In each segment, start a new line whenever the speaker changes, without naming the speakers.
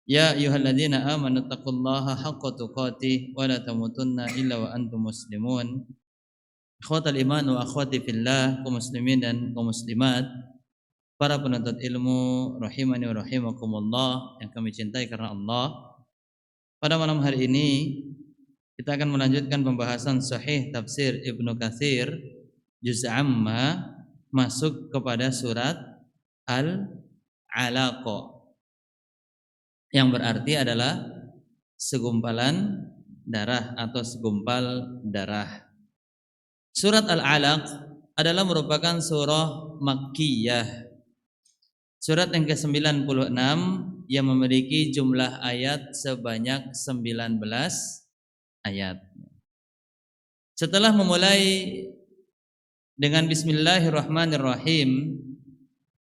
Ya ayyuhalladzina amanu taqullaha haqqa tuqatih wa la tamutunna illa wa antum muslimun. Ikhwatal iman wa akhwati fillah, kaum muslimin dan kaum muslimat, para penuntut ilmu rahimani wa rahimakumullah yang kami cintai karena Allah. Pada malam hari ini kita akan melanjutkan pembahasan Sahih Tafsir Ibnu Katsir juz amma, masuk kepada surat Al-Alaq, yang berarti adalah segumpalan darah atau segumpal darah. Surat Al-Alaq adalah merupakan surah Makkiyah, surat yang ke-96 yang memiliki jumlah ayat sebanyak 19 ayat. Setelah memulai dengan Bismillahirrahmanirrahim,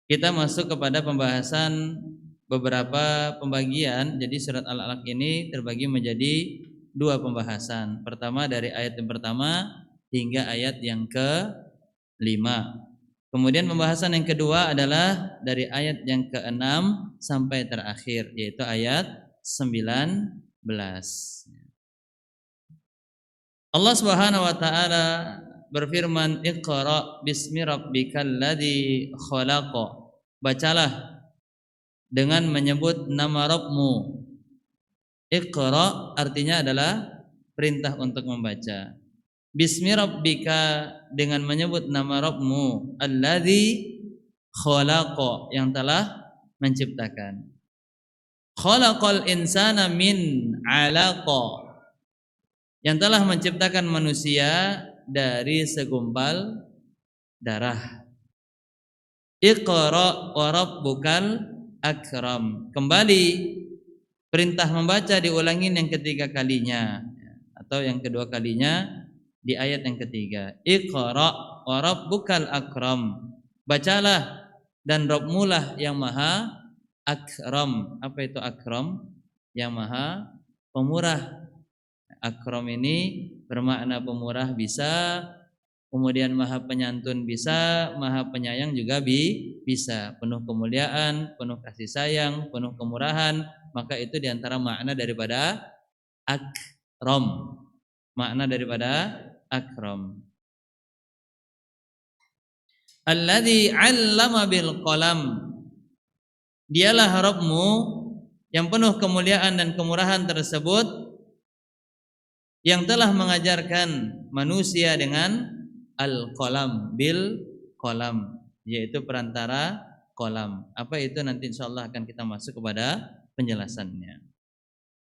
kita masuk kepada pembahasan beberapa pembagian. Jadi surat Al-Alaq ini terbagi menjadi dua pembahasan. Pertama dari ayat yang pertama hingga ayat yang ke-5. Kemudian pembahasan yang kedua adalah dari ayat yang ke-6 sampai terakhir, yaitu ayat 19. Allah Subhanahu wa taala berfirman, Iqra bismi rabbikal ladzi khalaq. Bacalah dengan menyebut nama Rabbmu. Iqra artinya adalah perintah untuk membaca. Bismi rabbika dengan menyebut nama Rabbmu, alladzi khalaqa yang telah menciptakan. Khalaqal insana min 'alaqa yang telah menciptakan manusia dari segumpal darah. Iqra wa rabbukal akram. Kembali perintah membaca diulangin yang ketiga kalinya atau yang kedua kalinya di ayat yang ketiga. Iqra wa rabbukal akram. Bacalah dan Rabbmu lah yang maha akram. Apa itu akram? Yang maha pemurah. Akram ini bermakna pemurah bisa, kemudian maha penyantun bisa, maha penyayang juga bisa. Penuh kemuliaan, penuh kasih sayang, penuh kemurahan. Maka itu diantara makna daripada akram. Makna daripada akram. Alladzi 'allama bil qalam. Dialah Rabbmu yang penuh kemuliaan dan kemurahan tersebut, yang telah mengajarkan manusia dengan al-qalam, bil qalam, yaitu perantara qalam. Apa itu nanti insyaallah akan kita masuk kepada penjelasannya.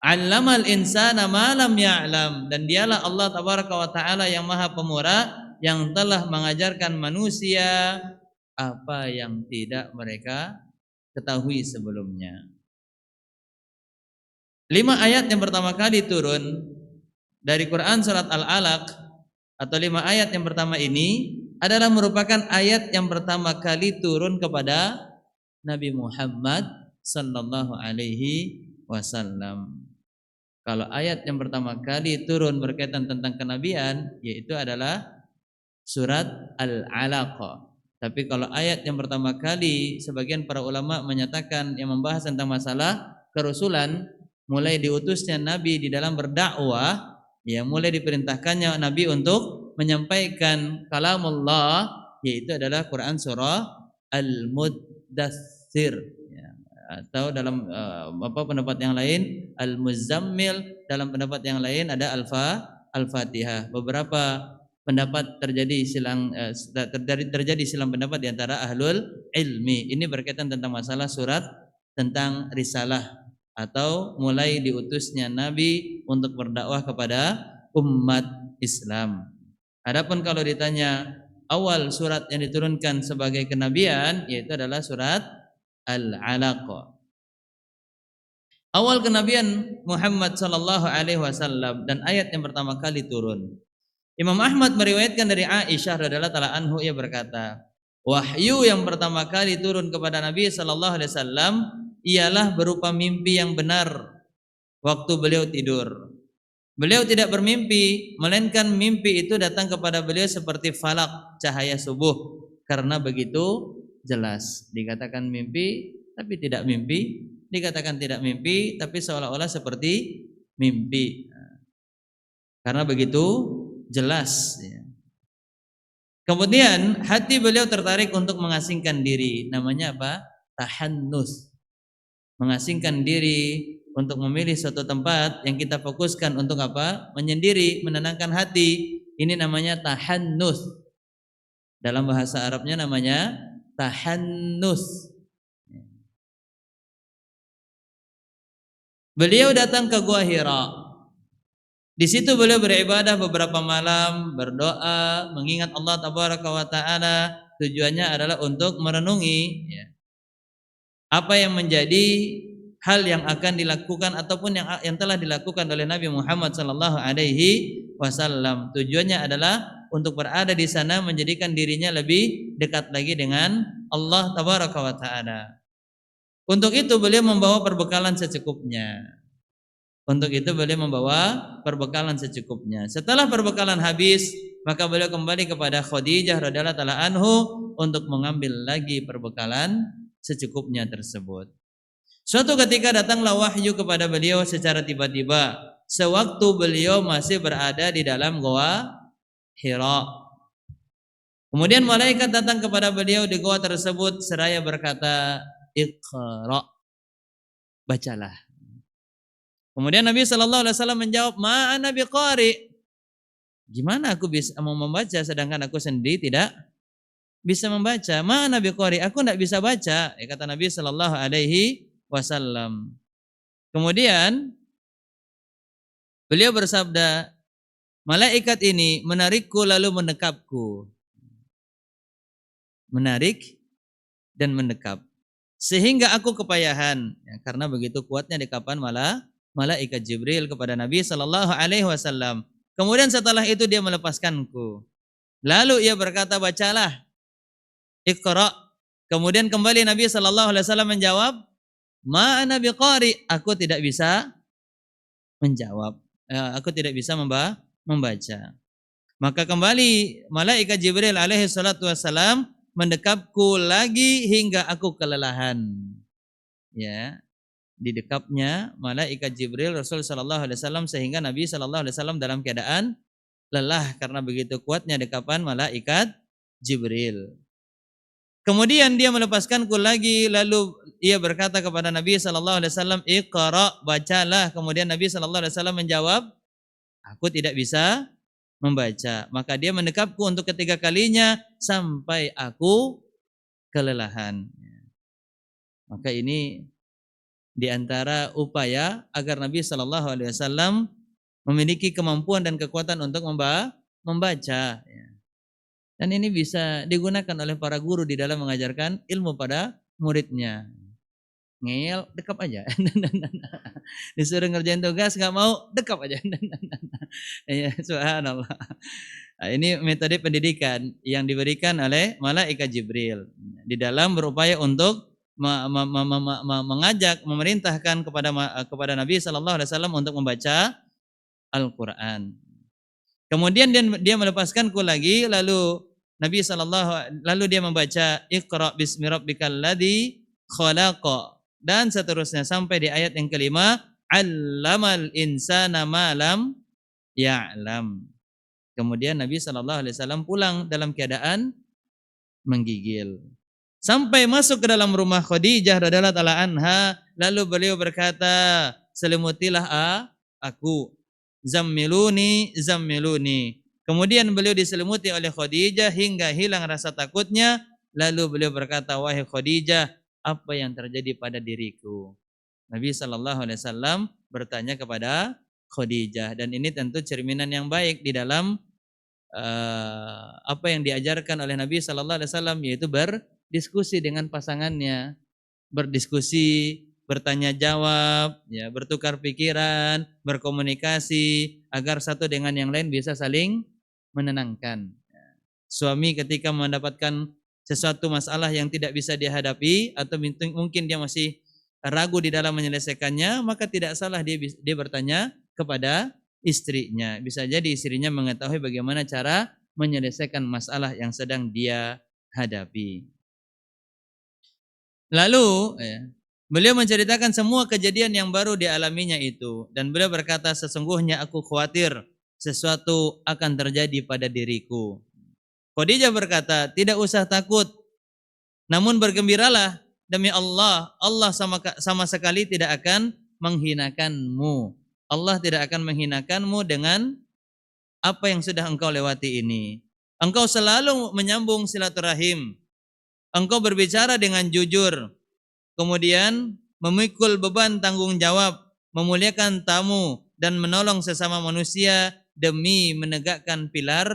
'Allamal insana ma lam ya'lam, dan dialah Allah tabaraka wa taala yang maha pemurah yang telah mengajarkan manusia apa yang tidak mereka ketahui sebelumnya. 5 ayat yang pertama kali turun dari Quran surat Al-Alaq, atau 5 ayat yang pertama ini adalah merupakan ayat yang pertama kali turun kepada Nabi Muhammad sallallahu alaihi wasallam. Kalau ayat yang pertama kali turun berkaitan tentang kenabian, yaitu adalah surat Al-Alaq. Tapi kalau ayat yang pertama kali, sebagian para ulama menyatakan yang membahas tentang masalah kerasulan, mulai diutusnya Nabi di dalam berdakwah, ya, mulai diperintahkannya Nabi untuk menyampaikan kalamullah, yaitu adalah Quran surah Al-Muddatsir, ya, atau dalam pendapat yang lain Al-Muzammil, dalam pendapat yang lain ada Al-Fatihah. Beberapa pendapat terjadi silang pendapat di antara ahlul ilmi. Ini berkaitan tentang masalah surat tentang risalah atau mulai diutusnya Nabi untuk berdakwah kepada umat Islam. Adapun kalau ditanya awal surat yang diturunkan sebagai kenabian, yaitu adalah surat Al-Alaq. Awal kenabian Muhammad sallallahu alaihi wasallam dan ayat yang pertama kali turun. Imam Ahmad meriwayatkan dari Aisyah radhiyallahu taala anhu, ia berkata, wahyu yang pertama kali turun kepada Nabi sallallahu alaihi wasallam ialah berupa mimpi yang benar waktu beliau tidur. Beliau tidak bermimpi, melainkan mimpi itu datang kepada beliau seperti falak, cahaya subuh, karena begitu jelas. Dikatakan mimpi, tapi tidak mimpi dikatakan tidak mimpi, tapi seolah-olah seperti mimpi. Karena begitu jelas. Kemudian hati beliau tertarik untuk mengasingkan diri. Namanya apa? Tahannus. Mengasingkan diri untuk memilih suatu tempat yang kita fokuskan untuk apa? Menyendiri, menenangkan hati. Ini namanya tahannus. Dalam bahasa Arabnya namanya tahannus. Beliau datang ke Gua Hira. Di situ beliau beribadah beberapa malam, berdoa, mengingat Allah Tabaraka wa Ta'ala. Tujuannya adalah untuk merenungi apa yang menjadi hal yang akan dilakukan ataupun yang telah dilakukan oleh Nabi Muhammad sallallahu alaihi wasallam. Tujuannya adalah untuk berada di sana menjadikan dirinya lebih dekat lagi dengan Allah Tabaraka wa Ta'ala. Untuk itu beliau membawa perbekalan secukupnya. Setelah perbekalan habis, maka beliau kembali kepada Khadijah radhiyallahu taala anhu untuk mengambil lagi perbekalan secukupnya tersebut. Suatu ketika datanglah wahyu kepada beliau secara tiba-tiba sewaktu beliau masih berada di dalam Gua Hira. Kemudian malaikat datang kepada beliau di gua tersebut seraya berkata, "Iqra." Bacalah. Kemudian Nabi sallallahu alaihi wasallam menjawab, "Ma ana biqari." Gimana aku bisa mau membaca sedangkan aku sendiri tidak bisa membaca? Ma ana biqari, aku tidak bisa baca, kata Nabi sallallahu alaihi wasallam. Kemudian beliau bersabda, malaikat ini menarikku lalu mendekapku. Menarik dan mendekap. Sehingga aku kepayahan, karena begitu kuatnya dekapan malaikat Jibril kepada Nabi sallallahu alaihi wasallam. Kemudian setelah itu dia melepaskanku. Lalu ia berkata, bacalah. Iqra. Kemudian kembali Nabi sallallahu alaihi wasallam menjawab, ma ana biqari, aku tidak bisa menjawab. Aku tidak bisa membaca. Maka kembali malaikat Jibril alaihi salatu wasallam mendekapku lagi hingga aku kelelahan. Ya. Didekapnya malaikat Jibril Rasul sallallahu alaihi wasallam sehingga Nabi sallallahu alaihi wasallam dalam keadaan lelah karena begitu kuatnya dekapan malaikat Jibril. Kemudian dia melepaskanku lagi lalu ia berkata kepada Nabi sallallahu alaihi wasallam, "Iqra," bacalah. Kemudian Nabi sallallahu alaihi wasallam menjawab, "Aku tidak bisa membaca." Maka dia mendekapku untuk ketiga kalinya sampai aku kelelahan. Maka ini di antara upaya agar Nabi sallallahu alaihi wasallam memiliki kemampuan dan kekuatan untuk membaca. Dan ini bisa digunakan oleh para guru di dalam mengajarkan ilmu pada muridnya. Ngeyel, dekap aja. Disuruh ngerjain tugas nggak mau, dekap aja. Ya, subhanallah. Nah, ini metode pendidikan yang diberikan oleh malaikat Jibril di dalam berupaya untuk mengajak, memerintahkan kepada Nabi sallallahu alaihi wasallam untuk membaca Al-Qur'an. Kemudian dia melepaskanku lagi lalu lalu dia membaca Iqra bismi rabbikal ladzi khalaqa dan seterusnya sampai di ayat yang kelima, 'allamal insana ma lam ya'lam. Kemudian Nabi sallallahu alaihi wasallam pulang dalam keadaan menggigil. Sampai masuk ke dalam rumah Khadijah radhiyallahu taala anha, lalu beliau berkata, "Selimutilah aku." Zammiluni, zammiluni. Kemudian beliau diselimuti oleh Khadijah hingga hilang rasa takutnya, lalu beliau berkata, "Wahai Khadijah, apa yang terjadi pada diriku?" Nabi sallallahu alaihi wasallam bertanya kepada Khadijah dan ini tentu cerminan yang baik di dalam apa yang diajarkan oleh Nabi sallallahu alaihi wasallam, yaitu berdiskusi dengan pasangannya, berdiskusi, bertanya jawab, ya, bertukar pikiran, berkomunikasi agar satu dengan yang lain bisa saling menenangkan. Suami ketika mendapatkan sesuatu masalah yang tidak bisa dihadapi atau mungkin dia masih ragu di dalam menyelesaikannya, maka tidak salah dia bertanya kepada istrinya. Bisa jadi istrinya mengetahui bagaimana cara menyelesaikan masalah yang sedang dia hadapi. Lalu Beliau menceritakan semua kejadian yang baru dialaminya itu. Dan beliau berkata, sesungguhnya aku khawatir sesuatu akan terjadi pada diriku. Khadijah berkata, tidak usah takut, namun bergembiralah. Demi Allah, Allah sama sekali tidak akan menghinakanmu. Allah tidak akan menghinakanmu dengan apa yang sudah engkau lewati ini. Engkau selalu menyambung silaturahim. Engkau berbicara dengan jujur. Kemudian memikul beban tanggung jawab, memuliakan tamu, dan menolong sesama manusia demi menegakkan pilar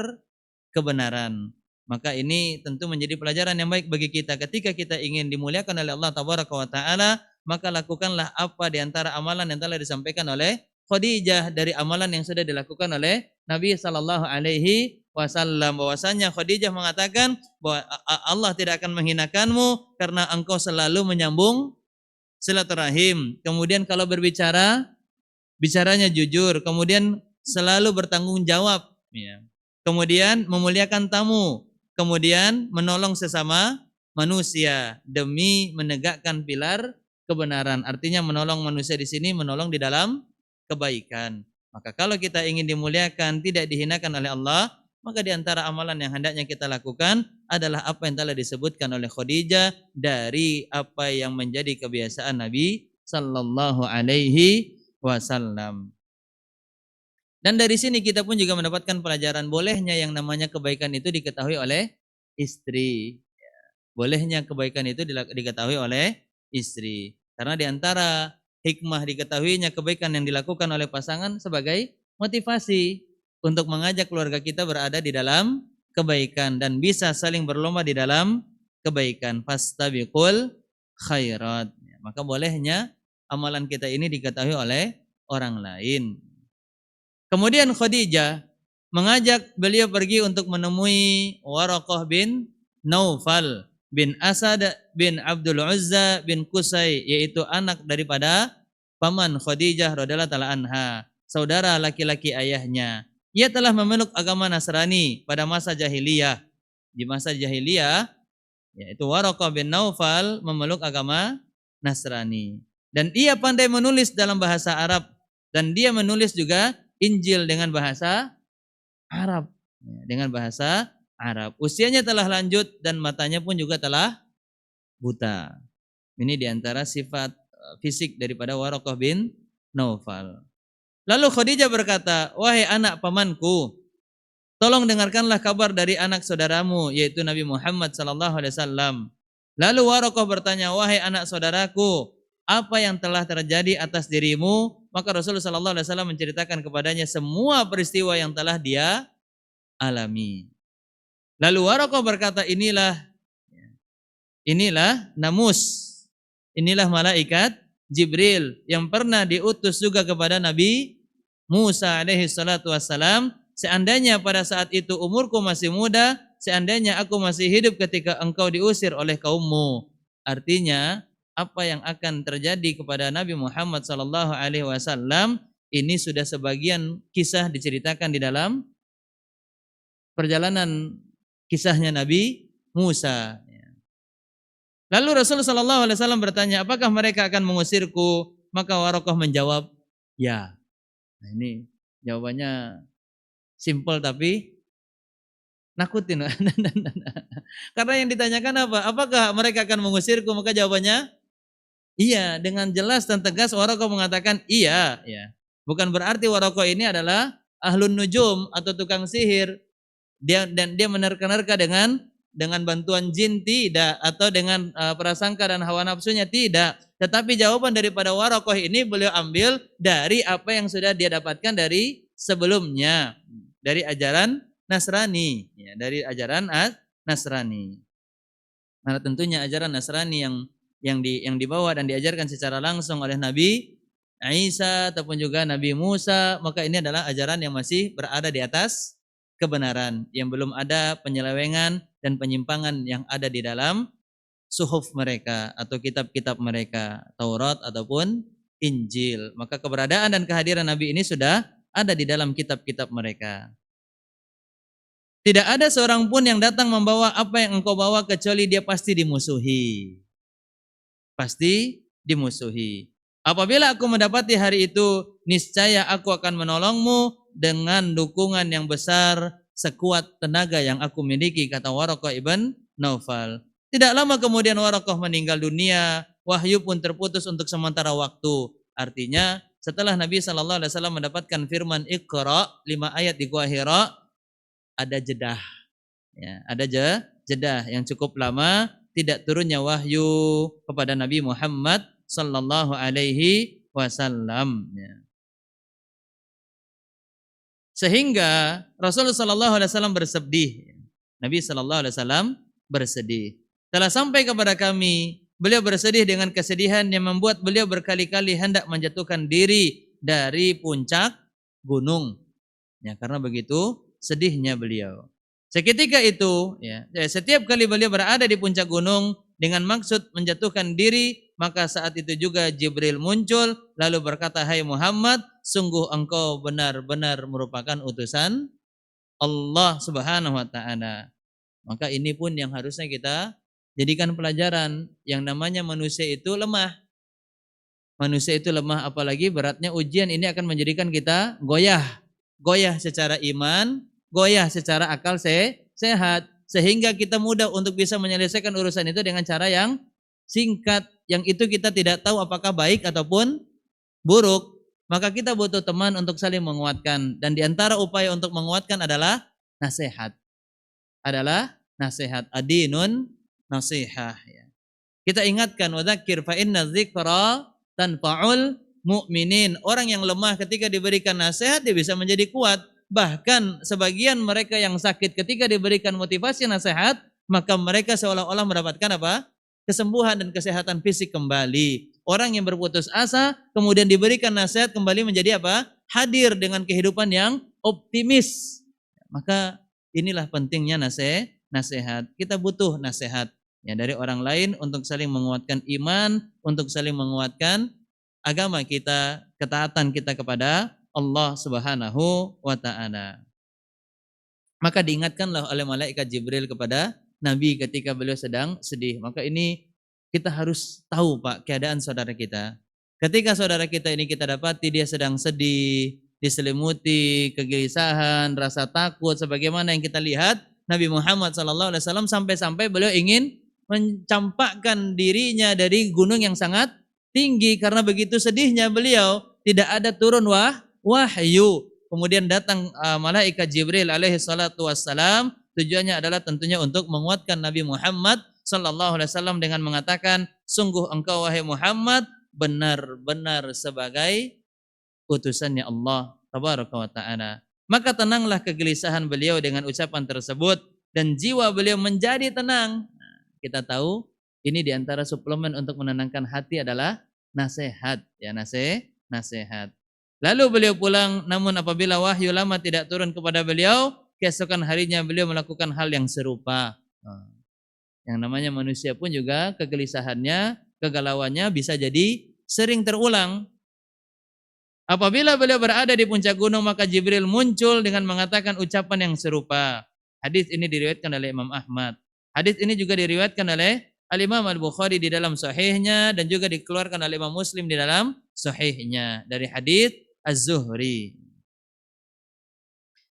kebenaran. Maka ini tentu menjadi pelajaran yang baik bagi kita. Ketika kita ingin dimuliakan oleh Allah Tabaraka wa Ta'ala, maka lakukanlah apa di antara amalan yang telah disampaikan oleh Khadijah dari amalan yang sudah dilakukan oleh Nabi Sallallahu Alaihi Wasallam. Bahwasanya Khadijah mengatakan bahwa Allah tidak akan menghinakanmu karena engkau selalu menyambung silaturahim. Kemudian kalau berbicara, bicaranya jujur. Kemudian selalu bertanggung jawab. Ya. Kemudian memuliakan tamu. Kemudian menolong sesama manusia demi menegakkan pilar kebenaran. Artinya menolong manusia di sini menolong di dalam kebaikan. Maka kalau kita ingin dimuliakan, tidak dihinakan oleh Allah, maka di antara amalan yang hendaknya kita lakukan adalah apa yang telah disebutkan oleh Khadijah dari apa yang menjadi kebiasaan Nabi sallallahu alaihi wasallam. Dan dari sini kita pun juga mendapatkan pelajaran bolehnya yang namanya kebaikan itu diketahui oleh istri. Bolehnya kebaikan itu diketahui oleh istri. Karena di antara hikmah diketahuinya kebaikan yang dilakukan oleh pasangan sebagai motivasi untuk mengajak keluarga kita berada di dalam kebaikan dan bisa saling berlomba di dalam kebaikan. Fastabiqul khairat. Maka bolehnya amalan kita ini diketahui oleh orang lain. Kemudian Khadijah mengajak beliau pergi untuk menemui Waraqah bin Naufal bin Asad bin Abdul Uzza bin Qusay, yaitu anak daripada paman Khadijah radhiyallahu taala anha, saudara laki-laki ayahnya. Ia telah memeluk agama Nasrani pada masa jahiliyah. Di masa jahiliyah, yaitu Waraqah bin Naufal memeluk agama Nasrani. Dan ia pandai menulis dalam bahasa Arab. Dan dia menulis juga Injil dengan bahasa Arab. Dengan bahasa Arab. Usianya telah lanjut dan matanya pun juga telah buta. Ini diantara sifat fisik daripada Waraqah bin Naufal. Lalu Khadijah berkata, wahai anak pamanku, tolong dengarkanlah kabar dari anak saudaramu, yaitu Nabi Muhammad SAW. Lalu Waraqah bertanya, wahai anak saudaraku, apa yang telah terjadi atas dirimu? Maka Rasulullah SAW menceritakan kepadanya semua peristiwa yang telah dia alami. Lalu Waraqah berkata, inilah Namus, inilah malaikat Jibril yang pernah diutus juga kepada Nabi Musa alaihi salatu wassalam. Seandainya pada saat itu umurku masih muda, seandainya aku masih hidup ketika engkau diusir oleh kaummu. Artinya apa yang akan terjadi kepada Nabi Muhammad sallallahu alaihi wasallam ini sudah sebagian kisah diceritakan di dalam perjalanan kisahnya Nabi Musa. Lalu Rasulullah sallallahu alaihi wasallam bertanya, apakah mereka akan mengusirku? Maka Waraqah menjawab, ya. Nah, ini jawabannya simpel tapi nakutin. Karena yang ditanyakan apa? Apakah mereka akan mengusirku? Maka jawabannya iya, dengan jelas dan tegas Waraqah mengatakan iya, ya. Bukan berarti Waraqah ini adalah ahlun nujum atau tukang sihir. Dia menerka-nerka dengan bantuan jin tidak, atau dengan prasangka dan hawa nafsunya tidak. Tetapi jawaban daripada Waraqah ini beliau ambil dari apa yang sudah dia dapatkan dari sebelumnya, dari ajaran Nasrani, ya, dari ajaran Nasrani. Nah, tentunya ajaran Nasrani yang dibawa dan diajarkan secara langsung oleh Nabi Isa ataupun juga Nabi Musa, maka ini adalah ajaran yang masih berada di atas kebenaran, yang belum ada penyelewengan dan penyimpangan yang ada di dalam suhuf mereka atau kitab-kitab mereka, Taurat ataupun Injil. Maka keberadaan dan kehadiran Nabi ini sudah ada di dalam kitab-kitab mereka. Tidak ada seorang pun yang datang membawa apa yang engkau bawa kecuali dia pasti dimusuhi. Pasti dimusuhi. Apabila aku mendapati hari itu, niscaya aku akan menolongmu dengan dukungan yang besar sekuat tenaga yang aku miliki, kata Waraqah ibn Naufal. Tidak lama kemudian Waraqah meninggal dunia, wahyu pun terputus untuk sementara waktu. Artinya setelah Nabi Shallallahu Alaihi Wasallam mendapatkan firman Iqra 5 ayat di Gua Hira, ada jedah, ya, ada jedah yang cukup lama tidak turunnya wahyu kepada Nabi Muhammad Sallallahu Alaihi Wasallam. Ya. Sehingga Rasulullah Sallallahu Alaihi Wasallam bersedih. Nabi Sallallahu Alaihi Wasallam bersedih. Telah sampai kepada kami, beliau bersedih dengan kesedihan yang membuat beliau berkali-kali hendak menjatuhkan diri dari puncak gunung. Ya, karena begitu sedihnya beliau. Seketika itu, ya, setiap kali beliau berada di puncak gunung dengan maksud menjatuhkan diri, maka saat itu juga Jibril muncul lalu berkata, "Hai Muhammad, sungguh engkau benar-benar merupakan utusan Allah Subhanahu wa taala." Maka ini pun yang harusnya kita jadikan pelajaran, yang namanya manusia itu lemah. Manusia itu lemah, apalagi beratnya ujian ini akan menjadikan kita goyah. Goyah secara iman, goyah secara akal sehat. Sehingga kita mudah untuk bisa menyelesaikan urusan itu dengan cara yang singkat. Yang itu kita tidak tahu apakah baik ataupun buruk. Maka kita butuh teman untuk saling menguatkan. Dan diantara upaya untuk menguatkan adalah nasihat. Adinun nasihah. Kita ingatkan, wadzakir fa inna dzikra tanfa'ul mu'minin. Orang yang lemah ketika diberikan nasihat dia bisa menjadi kuat. Bahkan sebagian mereka yang sakit ketika diberikan motivasi nasihat, maka mereka seolah-olah mendapatkan apa? Kesembuhan dan kesehatan fisik kembali. Orang yang berputus asa kemudian diberikan nasihat kembali menjadi apa? Hadir dengan kehidupan yang optimis. Maka inilah pentingnya nasihat. Kita butuh nasihat ya dari orang lain untuk saling menguatkan iman, untuk saling menguatkan agama kita, ketaatan kita kepada Allah Subhanahu wa taala. Maka diingatkanlah oleh malaikat Jibril kepada Nabi ketika beliau sedang sedih. Maka ini kita harus tahu Pak keadaan saudara kita. Ketika saudara kita ini kita dapati dia sedang sedih, diselimuti kegelisahan, rasa takut sebagaimana yang kita lihat Nabi Muhammad SAW sampai-sampai beliau ingin mencampakkan dirinya dari gunung yang sangat tinggi karena begitu sedihnya beliau, tidak ada turun wahyu. Kemudian datang malaikat Jibril alaihi salatu wassalam, tujuannya adalah tentunya untuk menguatkan Nabi Muhammad sallallahu alaihi wasallam dengan mengatakan, sungguh engkau wahai Muhammad benar-benar sebagai utusannya Allah tabaraka wa taala. Maka tenanglah kegelisahan beliau dengan ucapan tersebut dan jiwa beliau menjadi tenang. Kita tahu ini diantara suplemen untuk menenangkan hati adalah nasihat, ya nasihat. Lalu beliau pulang, namun apabila wahyu lama tidak turun kepada beliau, keesokan harinya beliau melakukan hal yang serupa. Yang namanya manusia pun juga kegelisahannya, kegalauannya bisa jadi sering terulang. Apabila beliau berada di puncak gunung, maka Jibril muncul dengan mengatakan ucapan yang serupa. Hadis ini diriwayatkan oleh Imam Ahmad. Hadis ini juga diriwayatkan oleh Al-Imam Al-Bukhari di dalam sahihnya dan juga dikeluarkan oleh Imam Muslim di dalam sahihnya dari hadis Az-Zuhri.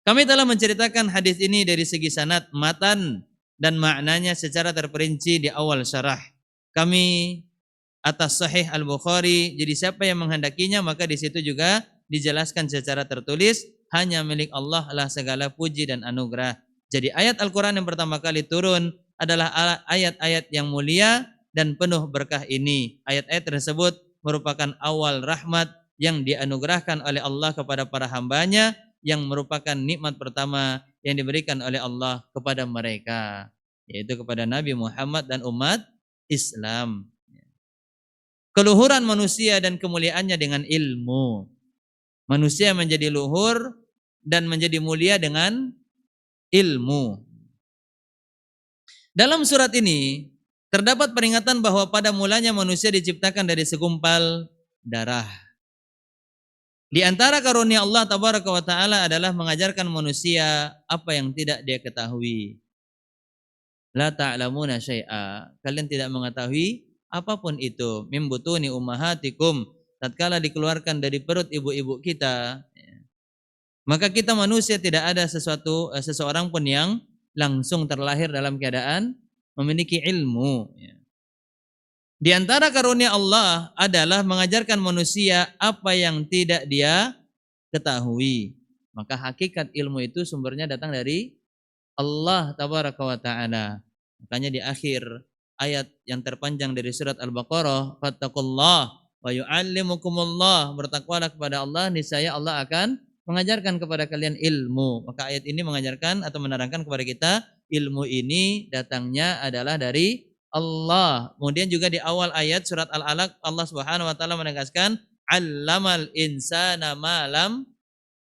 Kami telah menceritakan hadis ini dari segi sanad, matan dan maknanya secara terperinci di awal syarah. Kami atas sahih Al-Bukhari, jadi siapa yang menghendakinya maka di situ juga dijelaskan secara tertulis, hanya milik Allah lah segala puji dan anugerah. Jadi ayat Al-Quran yang pertama kali turun adalah ayat-ayat yang mulia dan penuh berkah ini. Ayat-ayat tersebut merupakan awal rahmat yang dianugerahkan oleh Allah kepada para hambanya, yang merupakan nikmat pertama yang diberikan oleh Allah kepada mereka, yaitu kepada Nabi Muhammad dan umat Islam. Keluhuran manusia dan kemuliaannya dengan ilmu. Manusia menjadi luhur dan menjadi mulia dengan ilmu. Dalam surat ini terdapat peringatan bahwa pada mulanya manusia diciptakan dari segumpal darah. Di antara karunia Allah tabaraka wa taala adalah mengajarkan manusia apa yang tidak dia ketahui. La ta'lamuna syai'a. Kalian tidak mengetahui apapun itu, mim butuni ummahatikum, tatkala dikeluarkan dari perut ibu-ibu kita, maka kita manusia tidak ada seseorang pun yang langsung terlahir dalam keadaan memiliki ilmu. Di antara karunia Allah adalah mengajarkan manusia apa yang tidak dia ketahui. Maka hakikat ilmu itu sumbernya datang dari Allah tabaraka wa ta'ala. Makanya di akhir ayat yang terpanjang dari surat Al-Baqarah, fattaqullah wa yu'allimukumullah, bertakwalah kepada Allah, niscaya Allah akan mengajarkan kepada kalian ilmu. Maka ayat ini mengajarkan atau menerangkan kepada kita ilmu ini datangnya adalah dari Allah. Kemudian juga di awal ayat surat Al-Alaq Allah Subhanahu wa taala menegaskan allamal insana ma lam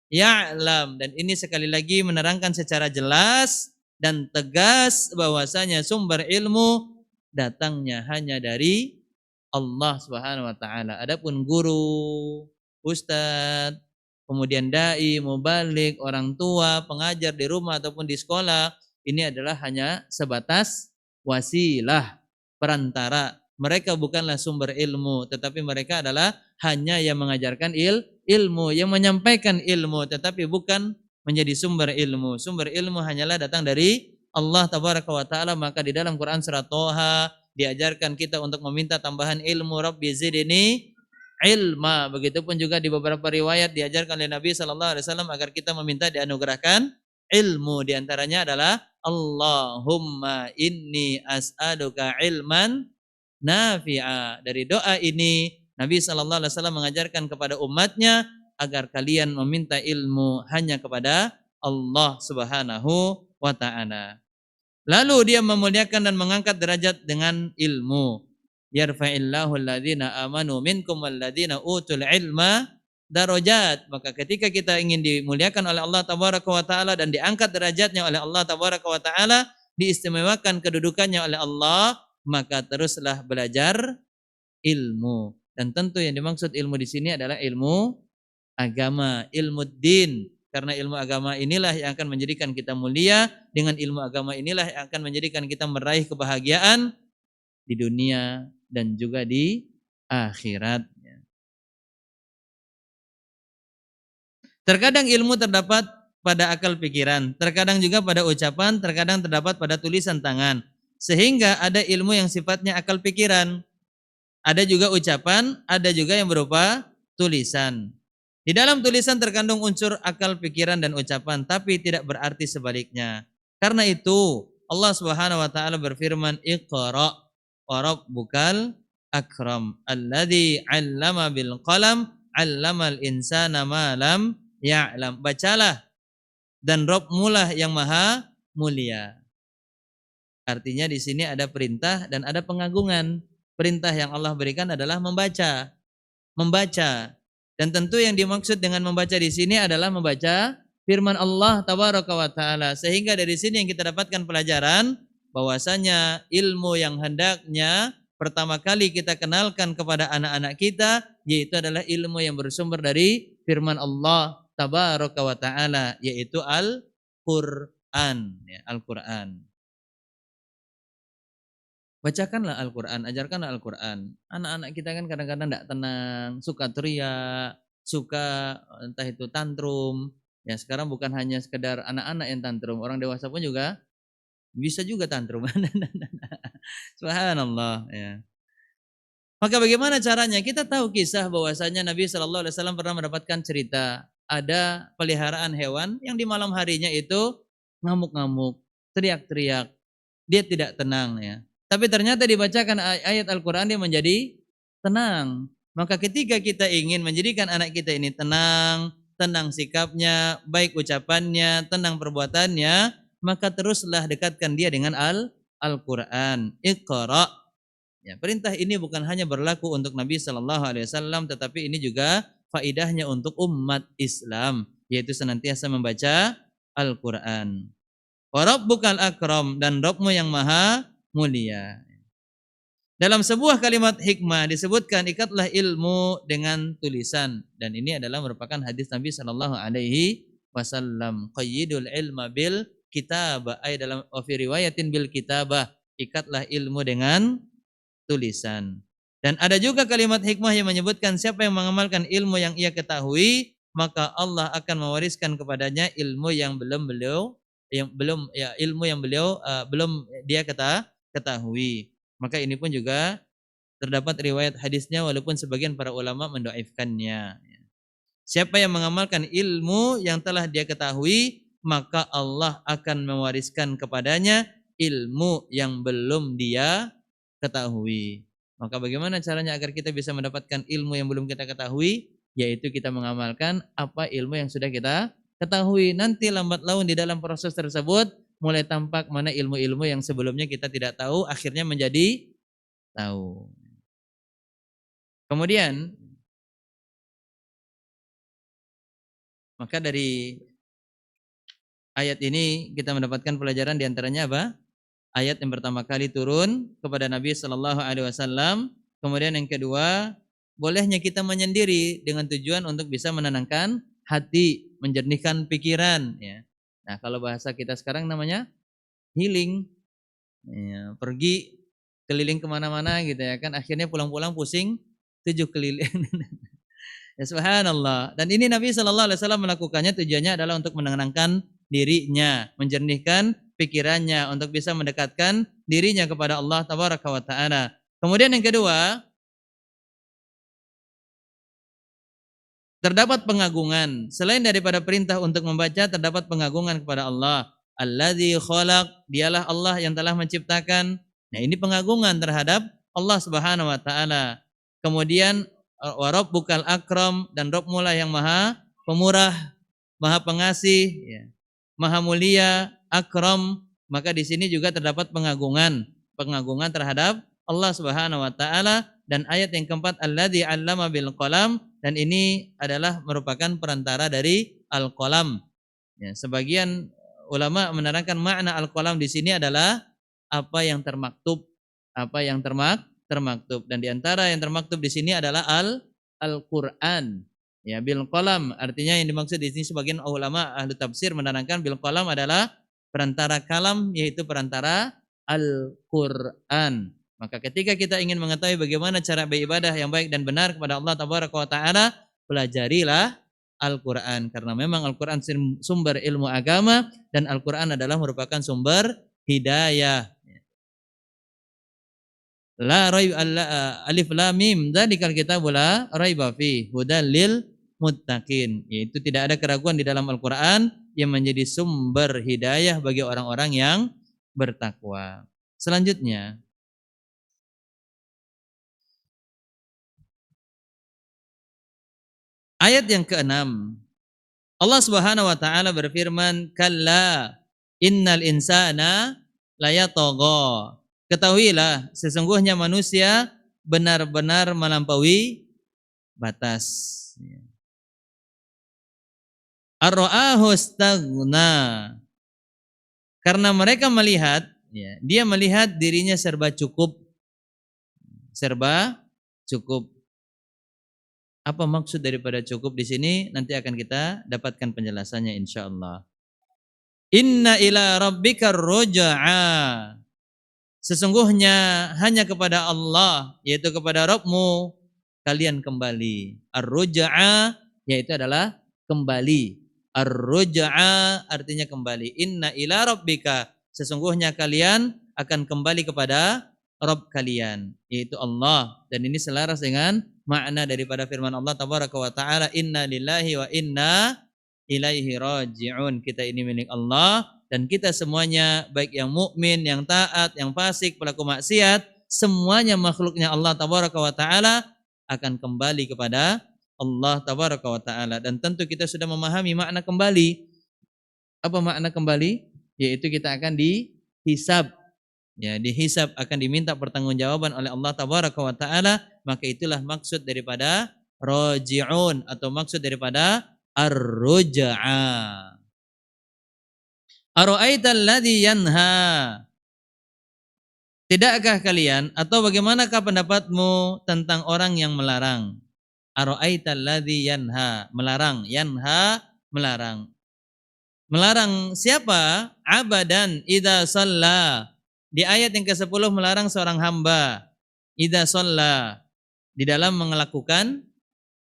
ya'lam, dan ini sekali lagi menerangkan secara jelas dan tegas bahwasanya sumber ilmu datangnya hanya dari Allah Subhanahu wa taala. Adapun guru, ustadz, kemudian dai, mubalik, orang tua, pengajar di rumah ataupun di sekolah, ini adalah hanya sebatas wasilah, perantara. Mereka bukanlah sumber ilmu, tetapi mereka adalah hanya yang mengajarkan ilmu, yang menyampaikan ilmu, tetapi bukan menjadi sumber ilmu. Sumber ilmu hanyalah datang dari Allah tabaraka wa taala. Maka di dalam Quran surat Toha diajarkan kita untuk meminta tambahan ilmu, Rabbi zidni ilma. Begitupun juga di beberapa riwayat diajarkan oleh Nabi sallallahu alaihi wasallam agar kita meminta dianugerahkan ilmu. Di antaranya adalah Allahumma inni as'aluka ilman nafi'a. Dari doa ini Nabi sallallahu alaihi wasallam mengajarkan kepada umatnya agar kalian meminta ilmu hanya kepada Allah Subhanahu wa taala. Lalu dia memuliakan dan mengangkat derajat dengan ilmu. Yarfa'illahu alladhina amanu minkum walladhina utul ilma darajat. Maka ketika kita ingin dimuliakan oleh Allah tabaraka wa taala dan diangkat derajatnya oleh Allah tabaraka wa taala, diistimewakan kedudukannya oleh Allah, maka teruslah belajar ilmu. Dan tentu yang dimaksud ilmu di sini adalah ilmu agama, ilmu din. Karena ilmu agama inilah yang akan menjadikan kita mulia. Dengan ilmu agama inilah yang akan menjadikan kita meraih kebahagiaan di dunia dan juga di akhirat. Terkadang ilmu terdapat pada akal pikiran, terkadang juga pada ucapan, terkadang terdapat pada tulisan tangan. Sehingga ada ilmu yang sifatnya akal pikiran, ada juga ucapan, ada juga yang berupa tulisan. Di dalam tulisan terkandung unsur akal pikiran dan ucapan, tapi tidak berarti sebaliknya. Karena itu Allah Subhanahu wa taala berfirman, Iqra wa rabbukal akram alladzi 'allama bil qalam 'allamal insana ma lam ya'lam. Bacalah dan Rabbmu lah yang maha mulia. Artinya di sini ada perintah dan ada pengagungan. Perintah yang Allah berikan adalah membaca. Dan tentu yang dimaksud dengan membaca di sini adalah membaca firman Allah tabaraka wa taala. Sehingga dari sini yang kita dapatkan pelajaran bahwasanya ilmu yang hendaknya pertama kali kita kenalkan kepada anak-anak kita yaitu adalah ilmu yang bersumber dari firman Allah tabaraka wa taala, yaitu Al-Qur'an, ya, Al-Qur'an. Bacakanlah Al-Quran, ajarkanlah Al-Quran. Anak-anak kita kan kadang-kadang tidak tenang, suka teriak, suka entah itu tantrum. Ya sekarang bukan hanya sekedar anak-anak yang tantrum, orang dewasa pun juga bisa juga tantrum. Subhanallah. Ya. Maka bagaimana caranya? Kita tahu kisah bahwasanya Nabi Shallallahu Alaihi Wasallam pernah mendapatkan cerita ada peliharaan hewan yang di malam harinya itu ngamuk-ngamuk, teriak-teriak, dia tidak tenang ya. Tapi ternyata dibacakan ayat Al-Quran dia menjadi tenang. Maka ketika kita ingin menjadikan anak kita ini tenang sikapnya, baik ucapannya, tenang perbuatannya, maka teruslah dekatkan dia dengan Al-Quran. Iqra. Ya, perintah ini bukan hanya berlaku untuk Nabi Sallallahu Alaihi Wasallam, tetapi ini juga faidahnya untuk umat Islam, yaitu senantiasa membaca Al-Quran. Wa rabbukal akram, dan Rabbmu yang maha mulia. Dalam sebuah kalimat hikmah disebutkan ikatlah ilmu dengan tulisan, dan ini adalah merupakan hadis Nabi Sallallahu Alaihi Wasallam. Qayyidul ilma bil kitabah, ay dalam riwayatin bil kitabah, ikatlah ilmu dengan tulisan. Dan ada juga kalimat hikmah yang menyebutkan siapa yang mengamalkan ilmu yang ia ketahui, maka Allah akan mewariskan kepadanya ilmu yang belum dia ketahui. Maka ini pun juga terdapat riwayat hadisnya walaupun sebagian para ulama mendhaifkannya. Siapa yang mengamalkan ilmu yang telah dia ketahui, maka Allah akan mewariskan kepadanya ilmu yang belum dia ketahui. Maka bagaimana caranya agar kita bisa mendapatkan ilmu yang belum kita ketahui? Yaitu kita mengamalkan apa ilmu yang sudah kita ketahui. Nanti lambat laun di dalam proses tersebut mulai tampak mana ilmu-ilmu yang sebelumnya kita tidak tahu, akhirnya menjadi tahu. Kemudian, maka dari ayat ini kita mendapatkan pelajaran diantaranya apa? Ayat yang pertama kali turun kepada Nabi Shallallahu Alaihi Wasallam. Kemudian yang kedua, bolehnya kita menyendiri dengan tujuan untuk bisa menenangkan hati, menjernihkan pikiran. Ya. Nah, kalau bahasa kita sekarang namanya healing. Ya, pergi keliling kemana-mana gitu ya kan. Akhirnya pulang-pulang pusing 7 keliling. Ya, subhanallah. Dan ini Nabi Shallallahu Alaihi Wasallam melakukannya tujuannya adalah untuk menenangkan dirinya, menjernihkan pikirannya, untuk bisa mendekatkan dirinya kepada Allah Tabaraka wa Ta'ala. Kemudian yang kedua, terdapat pengagungan. Selain daripada perintah untuk membaca, terdapat pengagungan kepada Allah. Alladzi khalaq, dialah Allah yang telah menciptakan. Nah, ini pengagungan terhadap Allah Subhanahu wa Ta'ala. Kemudian wa rabbukal akram, dan Rabbmu lah yang maha pemurah, maha pengasih, ya, maha mulia, akram. Maka di sini juga terdapat pengagungan terhadap Allah Subhanahu wa Ta'ala. Dan ayat yang keempat, alladzi 'allama bil qalam, dan ini adalah merupakan perantara dari al-qalam. Ya, sebagian ulama menerangkan makna al-qalam di sini adalah apa yang termaktub, termaktub. Dan diantara yang termaktub di sini adalah Al-Quran. Ya, bil qalam artinya yang dimaksud di sini sebagian ulama ahli tafsir menerangkan bil qalam adalah perantara kalam, yaitu perantara Al-Quran. Maka ketika kita ingin mengetahui bagaimana cara beribadah yang baik dan benar kepada Allah Tabaraka wa Ta'ala, pelajarilah Al-Quran. Karena memang Al-Quran sumber ilmu agama, dan Al-Quran adalah merupakan sumber hidayah. La raib alif lam mim dzalikal kitabul la raiba fi hudal lil muttaqin, yaitu tidak ada keraguan di dalam Al-Qur'an yang menjadi sumber hidayah bagi orang-orang yang bertakwa. Selanjutnya, ayat yang ke-6, Allah Subhanahu wa taala berfirman, kalla innal insana layatagha. Ketahuilah sesungguhnya manusia benar-benar melampaui batas. Ar-ra'ahu istaghna. Karena mereka melihat, ya, dia melihat dirinya serba cukup. Serba cukup. Apa maksud daripada cukup di sini? Nanti akan kita dapatkan penjelasannya insyaallah. Inna ila rabbika ruj'a. Sesungguhnya hanya kepada Allah, yaitu kepada Rabbmu, kalian kembali. Ar-ruj'a yaitu adalah kembali. Ar-ruj'a artinya kembali. Inna ila rabbika, sesungguhnya kalian akan kembali kepada Rabb kalian, yaitu Allah. Dan ini selaras dengan makna daripada firman Allah Tabaraka wa Ta'ala, inna lillahi wa inna ilaihi raji'un. Kita ini milik Allah, dan kita semuanya, baik yang mukmin, yang taat, yang fasik, pelaku maksiat, semuanya makhluknya Allah Tabaraka wa Ta'ala akan kembali kepada Allah Tabaraka wa Ta'ala. Dan tentu kita sudah memahami makna kembali. Apa makna kembali? Yaitu kita akan dihisab. Ya, dihisab, akan diminta pertanggungjawaban oleh Allah Tabaraka wa Ta'ala. Maka itulah maksud daripada raji'un, atau maksud daripada ar-ruj'a. Ara'aital ladzi yanha. Tidakkah kalian, atau bagaimanakah pendapatmu tentang orang yang melarang? Ara'aital ladzi yanha, melarang. Yanha, melarang. Melarang siapa? Abadan idza shalla. Di ayat yang ke-10 melarang seorang hamba idza shalla, di dalam melakukan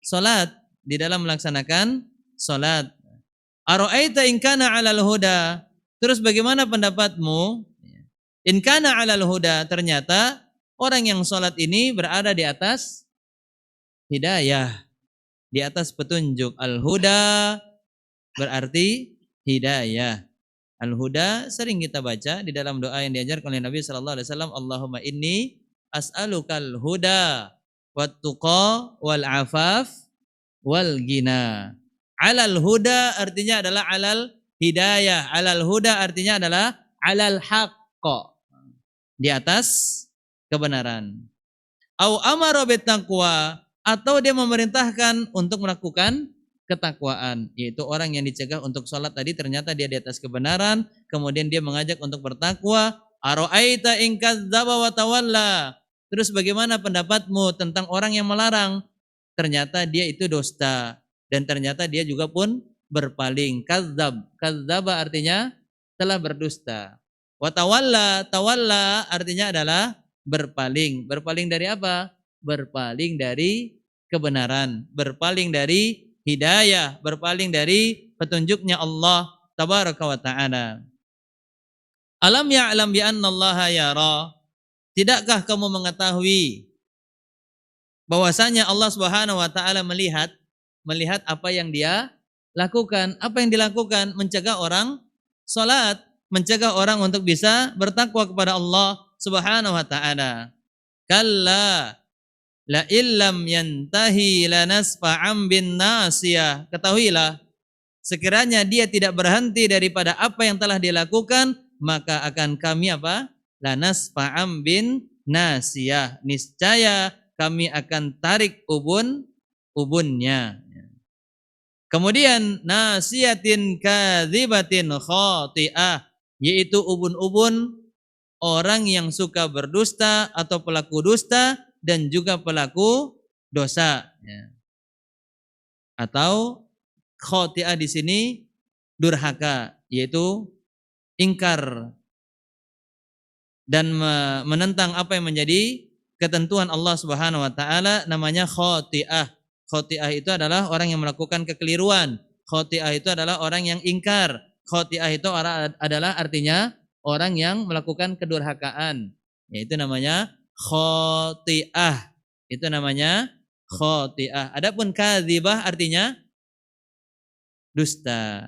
salat, di dalam melaksanakan salat. Ara'aita in kana 'alal huda, terus bagaimana pendapatmu in kana 'alal huda, ternyata orang yang salat ini berada di atas hidayah, di atas petunjuk. Al-huda berarti hidayah. Al-huda sering kita baca di dalam doa yang diajarkan oleh Nabi sallallahu alaihi wasallam, Allahumma inni as'alukal huda wat tuqa wal afaf wal gina. Alal huda artinya adalah alal hidayah, alal huda artinya adalah alal haqq, di atas kebenaran. Au amara bittaqwa, atau dia memerintahkan untuk melakukan ketakwaan, yaitu orang yang dicegah untuk sholat tadi ternyata dia di atas kebenaran, kemudian dia mengajak untuk bertakwa. Ara'aita in kadzdzaba wa tawalla, terus bagaimana pendapatmu tentang orang yang melarang, ternyata dia itu dusta dan ternyata dia juga pun berpaling. Kadzdzaba artinya telah berdusta. Wa tawalla, tawalla artinya adalah berpaling. Berpaling dari apa? Berpaling dari kebenaran, berpaling dari hidayah, berpaling dari petunjuknya Allah tabaraka wa ta'ala. Alam ya'lam bi annallaha yara, tidakkah kamu mengetahui bahwasanya Allah Subhanahu wa taala melihat apa yang dia lakukan. Apa yang dilakukan? Mencegah orang salat, mencegah orang untuk bisa bertakwa kepada Allah Subhanahu wa taala. Kalla la illam yantahi lanasfa'am bin nasiyah. Ketahuilah, sekiranya dia tidak berhenti daripada apa yang telah dilakukan, maka akan kami apa? Lanasfa'am bin nasiyah. Niscaya kami akan tarik ubunnya. Kemudian nasiyatin kadzibatin khati'ah, yaitu ubun-ubun orang yang suka berdusta atau pelaku dusta dan juga pelaku dosa. Atau khati'ah di sini durhaka, yaitu ingkar dan menentang apa yang menjadi ketentuan Allah Subhanahu wa taala, namanya khati'ah. Khati'ah itu adalah orang yang melakukan kekeliruan. Khati'ah itu adalah orang yang ingkar. Khati'ah itu adalah artinya orang yang melakukan kedurhakaan. Yaitu namanya khati'ah. Itu namanya khati'ah. Adapun kadzibah artinya dusta.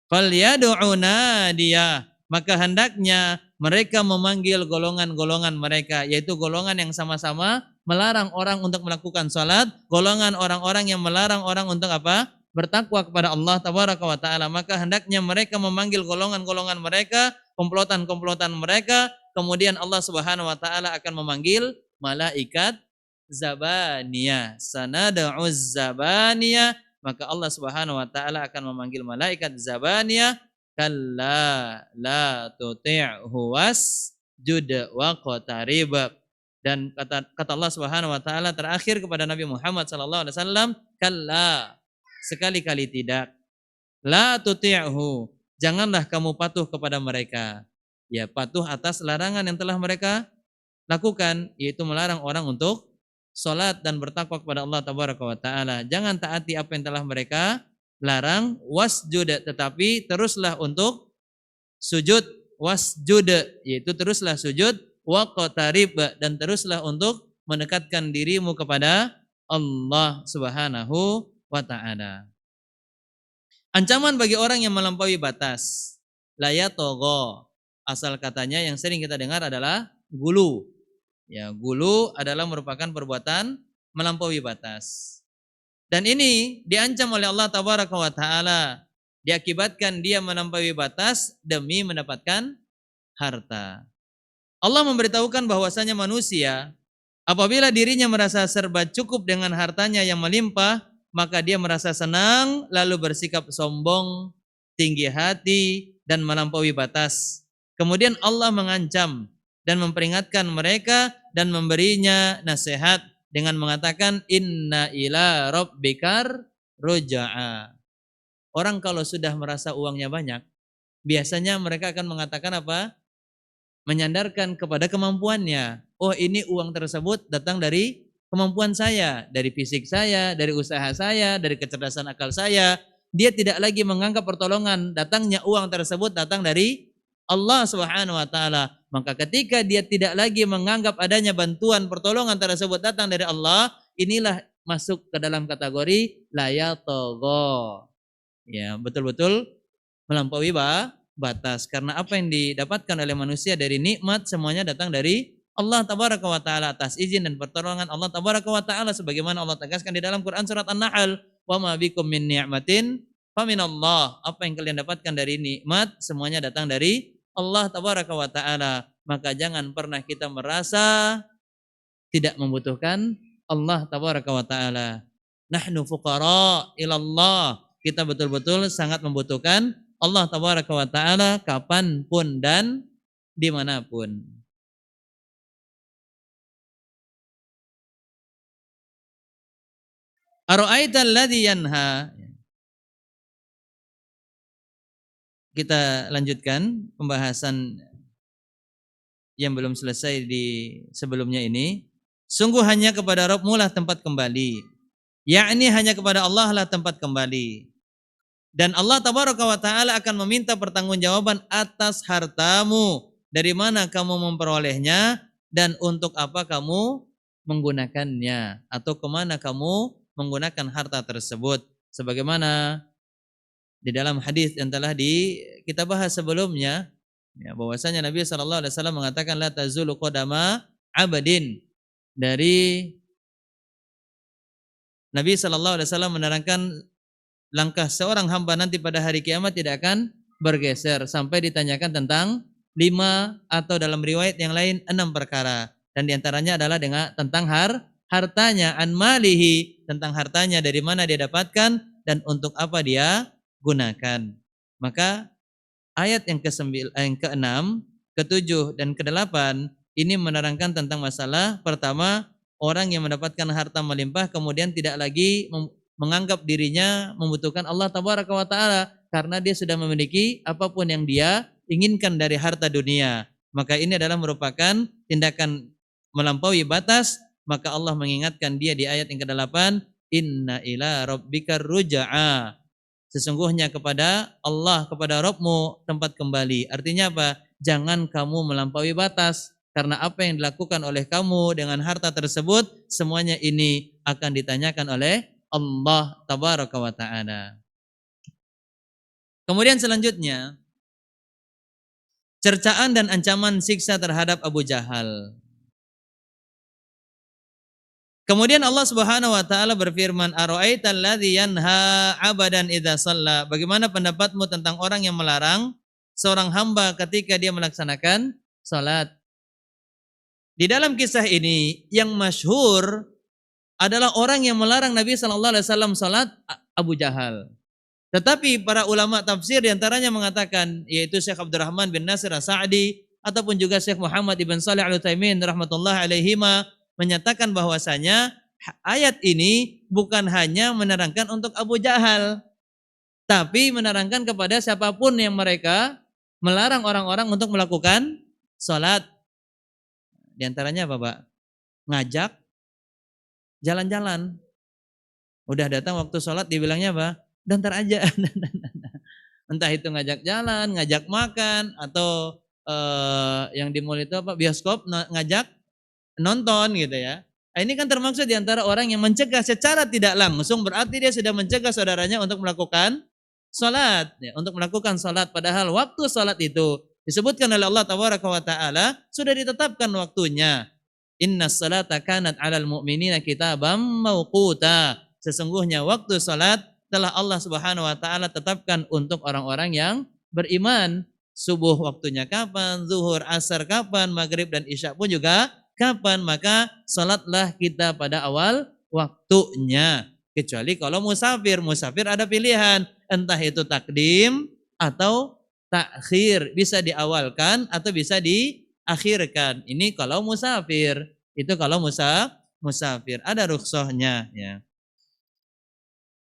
Fal yad'u nadiyah, maka hendaknya mereka memanggil golongan-golongan mereka, yaitu golongan yang sama-sama melarang orang untuk melakukan salat, golongan orang-orang yang melarang orang untuk apa? Bertakwa kepada Allah tabaraka wa taala. Maka hendaknya mereka memanggil golongan-golongan mereka, komplotan-komplotan mereka, kemudian Allah Subhanahu wa taala akan memanggil malaikat zabaniyah. Sanad'uz zabaniyah, maka Allah Subhanahu wa taala akan memanggil malaikat zabaniyah. Kalla la tuti'hu wasjud waqtarib. Dan kata Allah Subhanahu wa taala terakhir kepada Nabi Muhammad sallallahu alaihi wasallam, kalla, sekali-kali tidak. La tuti'hu, janganlah kamu patuh kepada mereka. Ya, patuh atas larangan yang telah mereka lakukan, yaitu melarang orang untuk salat dan bertakwa kepada Allah tabaraka wa taala. Jangan taati apa yang telah mereka larang. Wasjud, tetapi teruslah untuk sujud. Wasjud, yaitu teruslah sujud. Waqtarib, dan teruslah untuk mendekatkan dirimu kepada Allah Subhanahu wa taala. Ancaman bagi orang yang melampaui batas. La yatagha, asal katanya yang sering kita dengar adalah gulu. Ya, gulu adalah merupakan perbuatan melampaui batas. Dan ini diancam oleh Allah tabaraka wa taala, diakibatkan dia melampaui batas demi mendapatkan harta. Allah memberitahukan bahwasanya manusia apabila dirinya merasa serba cukup dengan hartanya yang melimpah, maka dia merasa senang lalu bersikap sombong, tinggi hati dan melampaui batas. Kemudian Allah mengancam dan memperingatkan mereka dan memberinya nasihat dengan mengatakan inna ila rabbikar ruja'a. Orang kalau sudah merasa uangnya banyak, biasanya mereka akan mengatakan apa? menyandarkan kepada kemampuannya. Oh, ini uang tersebut datang dari kemampuan saya, dari fisik saya, dari usaha saya, dari kecerdasan akal saya. Dia tidak lagi menganggap pertolongan datangnya uang tersebut datang dari Allah Subhanahu wa taala. Maka ketika dia tidak lagi menganggap adanya bantuan pertolongan tersebut datang dari Allah, inilah masuk ke dalam kategori la yatagha. Ya, betul-betul melampaui batas, karena apa yang didapatkan oleh manusia dari nikmat semuanya datang dari Allah tabaraka wa taala atas izin dan pertolongan Allah tabaraka wa taala, sebagaimana Allah tegaskan di dalam Quran surat An-Nahl, wa ma bikum min ni'matin faminallah. Apa yang kalian dapatkan dari nikmat semuanya datang dari Allah tabaraka wa taala. Maka jangan pernah kita merasa tidak membutuhkan Allah tabaraka wa taala. Nahnu fuqara ilallah. Kita betul-betul sangat membutuhkan Allah tabaraka wa taala kapanpun dan dimanapun. Ara'aital ladzi yanha. Kita lanjutkan pembahasan yang belum selesai di sebelumnya ini. Sungguh hanya kepada Rabbmu lah tempat kembali. Yakni hanya kepada Allah lah tempat kembali. Dan Allah tabaraka wa ta'ala akan meminta pertanggungjawaban atas hartamu. Dari mana kamu memperolehnya dan untuk apa kamu menggunakannya. Atau kemana kamu menggunakan harta tersebut. Sebagaimana di dalam hadis yang telah kita bahas sebelumnya, ya, bahwasanya Nabi SAW mengatakan la tazulu qadama abadin. Dari Nabi SAW menerangkan langkah seorang hamba nanti pada hari kiamat tidak akan bergeser sampai ditanyakan tentang 5 atau dalam riwayat yang lain 6 perkara, dan diantaranya adalah tentang hartanya, an malihi, tentang hartanya dari mana dia dapatkan dan untuk apa dia gunakan. Maka ayat yang ke-6, ke-7 dan ke-8 ini menerangkan tentang masalah pertama, orang yang mendapatkan harta melimpah kemudian tidak lagi menganggap dirinya membutuhkan Allah tabaraka wa taala karena dia sudah memiliki apapun yang dia inginkan dari harta dunia. Maka ini adalah merupakan tindakan melampaui batas. Maka Allah mengingatkan dia di ayat yang ke-8, inna ila rabbikar ruj'a. Sesungguhnya kepada Allah, kepada Rabbmu tempat kembali. Artinya apa? Jangan kamu melampaui batas. Karena apa yang dilakukan oleh kamu dengan harta tersebut, semuanya ini akan ditanyakan oleh Allah tabaraka wa ta'ala. Kemudian selanjutnya, cercaan dan ancaman siksa terhadap Abu Jahal. Kemudian Allah Subhanahu wa taala berfirman, ara'aital ladzi yanha 'abadan idza shalla. Bagaimana pendapatmu tentang orang yang melarang seorang hamba ketika dia melaksanakan salat? Di dalam kisah ini yang masyhur adalah orang yang melarang Nabi sallallahu alaihi wasallam salat, Abu Jahal. Tetapi para ulama tafsir diantaranya mengatakan, yaitu Syekh Abdurrahman bin Nasir As-Sa'di ataupun juga Syekh Muhammad ibn Shalih Al-Utsaimin rahmatullahi alaihima, menyatakan bahwasanya ayat ini bukan hanya menerangkan untuk Abu Jahal, tapi menerangkan kepada siapapun yang mereka melarang orang-orang untuk melakukan salat. Di antaranya apa, Pak? Ngajak jalan-jalan. Udah datang waktu sholat dibilangnya apa? Dantar aja. Entah itu ngajak jalan, ngajak makan, atau yang di mall itu apa? Bioskop, ngajak nonton gitu ya. Nah, ini kan termasuk di antara orang yang mencegah secara tidak langsung, berarti dia sudah mencegah saudaranya untuk melakukan sholat. Ya, untuk melakukan sholat. Padahal waktu sholat itu disebutkan oleh Allah tabaraka wa ta'ala sudah ditetapkan waktunya. Inna salata kanat 'alal mu'minina kitaban mauquta. Sesungguhnya waktu salat telah Allah Subhanahu wa taala tetapkan untuk orang-orang yang beriman. Subuh waktunya kapan, zuhur, asar kapan, maghrib dan isya pun juga kapan. Maka salatlah kita pada awal waktunya. Kecuali kalau musafir. Musafir ada pilihan, entah itu takdim atau takhir, bisa diawalkan atau bisa diakhirkan. Ini kalau musafir, itu kalau musafir ada rukhsahnya ya.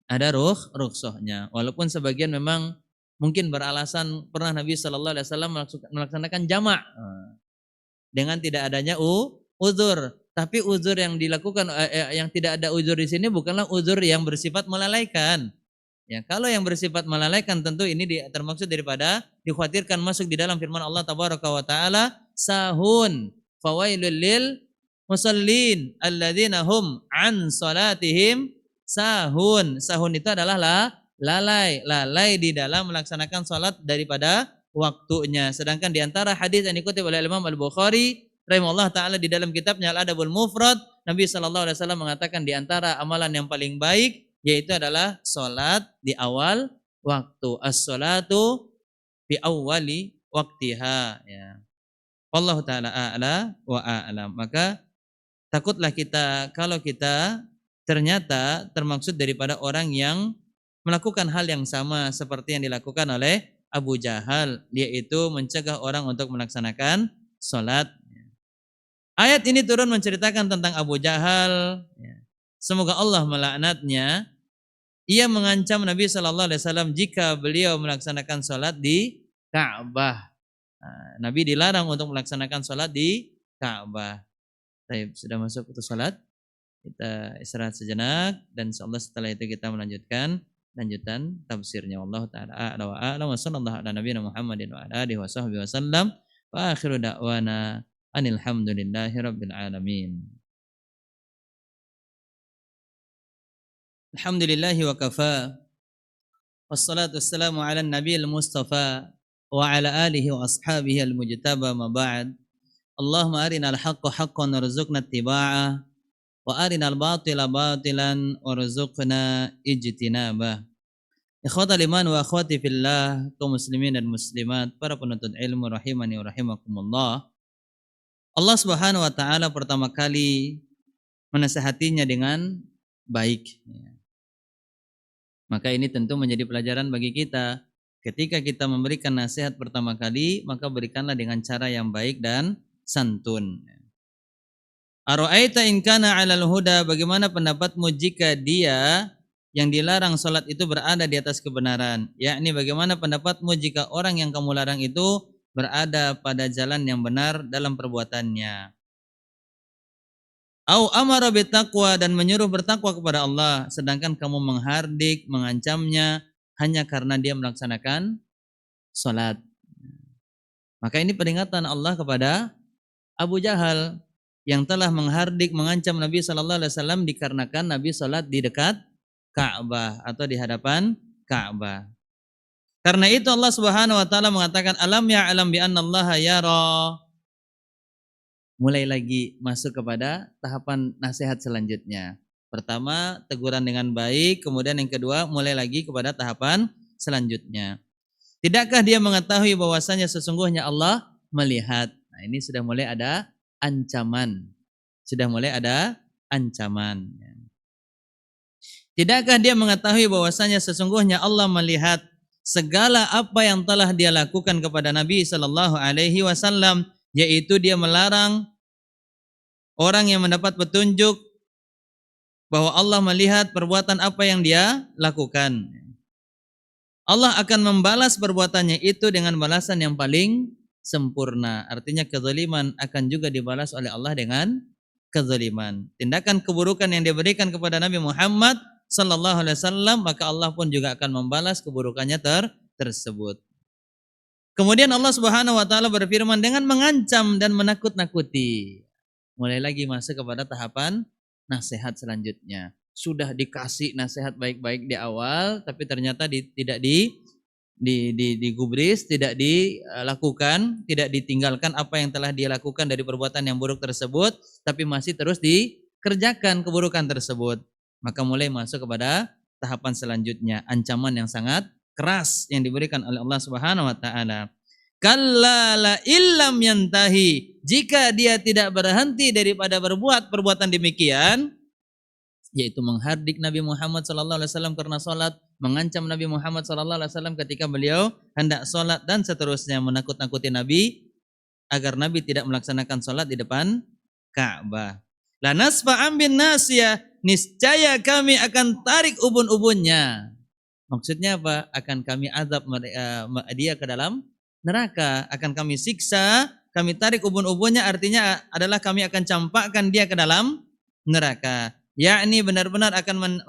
Ada rukhsahnya. Walaupun sebagian memang Mungkin beralasan pernah Nabi Shallallahu Alaihi Wasallam melaksanakan jamak dengan tidak adanya uzur. Tapi uzur yang dilakukan yang tidak ada uzur di sini bukanlah uzur yang bersifat melalaikan. Ya, kalau yang bersifat melalaikan tentu ini termaksud daripada dikhawatirkan masuk di dalam firman Allah Tabaraka wa taala, sahun fawailul lil musallin alladzina hum an salatihim sahun. Sahun itu adalah lalai di dalam melaksanakan salat daripada waktunya. Sedangkan di antara hadis yang dikutip oleh Imam Al-Bukhari rahimahullah taala di dalam kitabnya Al-Adabul Mufrad, Nabi sallallahu alaihi wasallam mengatakan di antara amalan yang paling baik yaitu adalah salat di awal waktu. As-salatu fi awwali waktiha, ya. Allah taala a'la wa a'lam. Maka takutlah kita kalau kita ternyata termaksud daripada orang yang melakukan hal yang sama seperti yang dilakukan oleh Abu Jahal, yaitu mencegah orang untuk melaksanakan salat. Ayat ini turun menceritakan tentang Abu Jahal. Semoga Allah melaknatnya. Ia mengancam Nabi Shallallahu Alaihi Wasallam jika beliau melaksanakan salat di Ka'bah. Nabi dilarang untuk melaksanakan salat di Ka'bah. Baik, sudah masuk waktu salat. Kita istirahat sejenak dan insyaallah setelah itu kita melanjutkan lanjutan tafsirnya. Allah taala a'la wa a'lam wa sallallahu ala nabiyina Muhammadin wa ala alihi washabbihi wasallam. Wa akhiru da'wana anil hamdulillahi rabbil alamin. Alhamdulillahi wa kafa. Wassalatu wassalamu ala nabiyil mustafa wa ala alihi wa ashabihi al-mujtaba ma ba'd. Allahumma arinal haqqa haqqan warzuqna ittiba'ah wa arinal batila batilan warzuqna ijtinabah. Ikhwatal iman wa akhwati fillah, kaum muslimin dan muslimat, para penuntut ilmu rahimani wa rahimakumullah. Allah Subhanahu wa taala pertama kali menasihatinya dengan baik. Maka ini tentu menjadi pelajaran bagi kita. Ketika kita memberikan nasihat pertama kali, maka berikanlah dengan cara yang baik dan santun. Ara'aita in kana 'alal huda, bagaimana pendapatmu jika dia yang dilarang salat itu berada di atas kebenaran? Yakni bagaimana pendapatmu jika orang yang kamu larang itu berada pada jalan yang benar dalam perbuatannya? Au amara bitaqwa, dan menyuruh bertakwa kepada Allah, sedangkan kamu menghardik, mengancamnya hanya karena dia melaksanakan salat. Maka ini peringatan Allah kepada Abu Jahal yang telah menghardik, mengancam Nabi sallallahu alaihi wasallam dikarenakan Nabi salat di dekat Ka'bah atau di hadapan Ka'bah. Karena itu Allah Subhanahu wa taala mengatakan alam ya'lam bi annallaha yara. Mulai lagi masuk kepada tahapan nasihat selanjutnya. Pertama, teguran dengan baik, kemudian yang kedua, mulai lagi kepada tahapan selanjutnya. Tidakkah dia mengetahui bahwasanya sesungguhnya Allah melihat? Nah, ini sudah mulai ada ancaman. Sudah mulai ada ancaman. Tidakkah dia mengetahui bahwasanya sesungguhnya Allah melihat segala apa yang telah dia lakukan kepada Nabi sallallahu alaihi wasallam, yaitu dia melarang orang yang mendapat petunjuk bahwa Allah melihat perbuatan apa yang dia lakukan. Allah akan membalas perbuatannya itu dengan balasan yang paling sempurna. Artinya kezaliman akan juga dibalas oleh Allah dengan kezaliman. Tindakan keburukan yang diberikan kepada Nabi Muhammad sallallahu alaihi wasallam, maka Allah pun juga akan membalas keburukannya tersebut. Kemudian Allah Subhanahu wa taala berfirman dengan mengancam dan menakut-nakuti. Mulai lagi masuk kepada tahapan nasihat selanjutnya. Sudah dikasih nasihat baik-baik di awal, tapi ternyata tidak digubris, tidak dilakukan, tidak ditinggalkan apa yang telah dia lakukan dari perbuatan yang buruk tersebut, tapi masih terus dikerjakan keburukan tersebut. Maka mulai masuk kepada tahapan selanjutnya, ancaman yang sangat keras yang diberikan oleh Allah Subhanahu wa taala. Kalla la illam yantahi, jika dia tidak berhenti daripada berbuat perbuatan demikian, yaitu menghardik Nabi Muhammad sallallahu alaihi wasallam karena salat, mengancam Nabi Muhammad sallallahu alaihi wasallam ketika beliau hendak salat, dan seterusnya menakut-nakuti Nabi agar Nabi tidak melaksanakan salat di depan Ka'bah. La nasfa'an bin nasiyah, niscaya kami akan tarik ubun-ubunnya. Maksudnya apa? Akan kami azab dia ke dalam neraka, akan kami siksa, kami tarik ubun-ubunnya, artinya adalah kami akan campakkan dia ke dalam neraka. Yakni benar-benar akan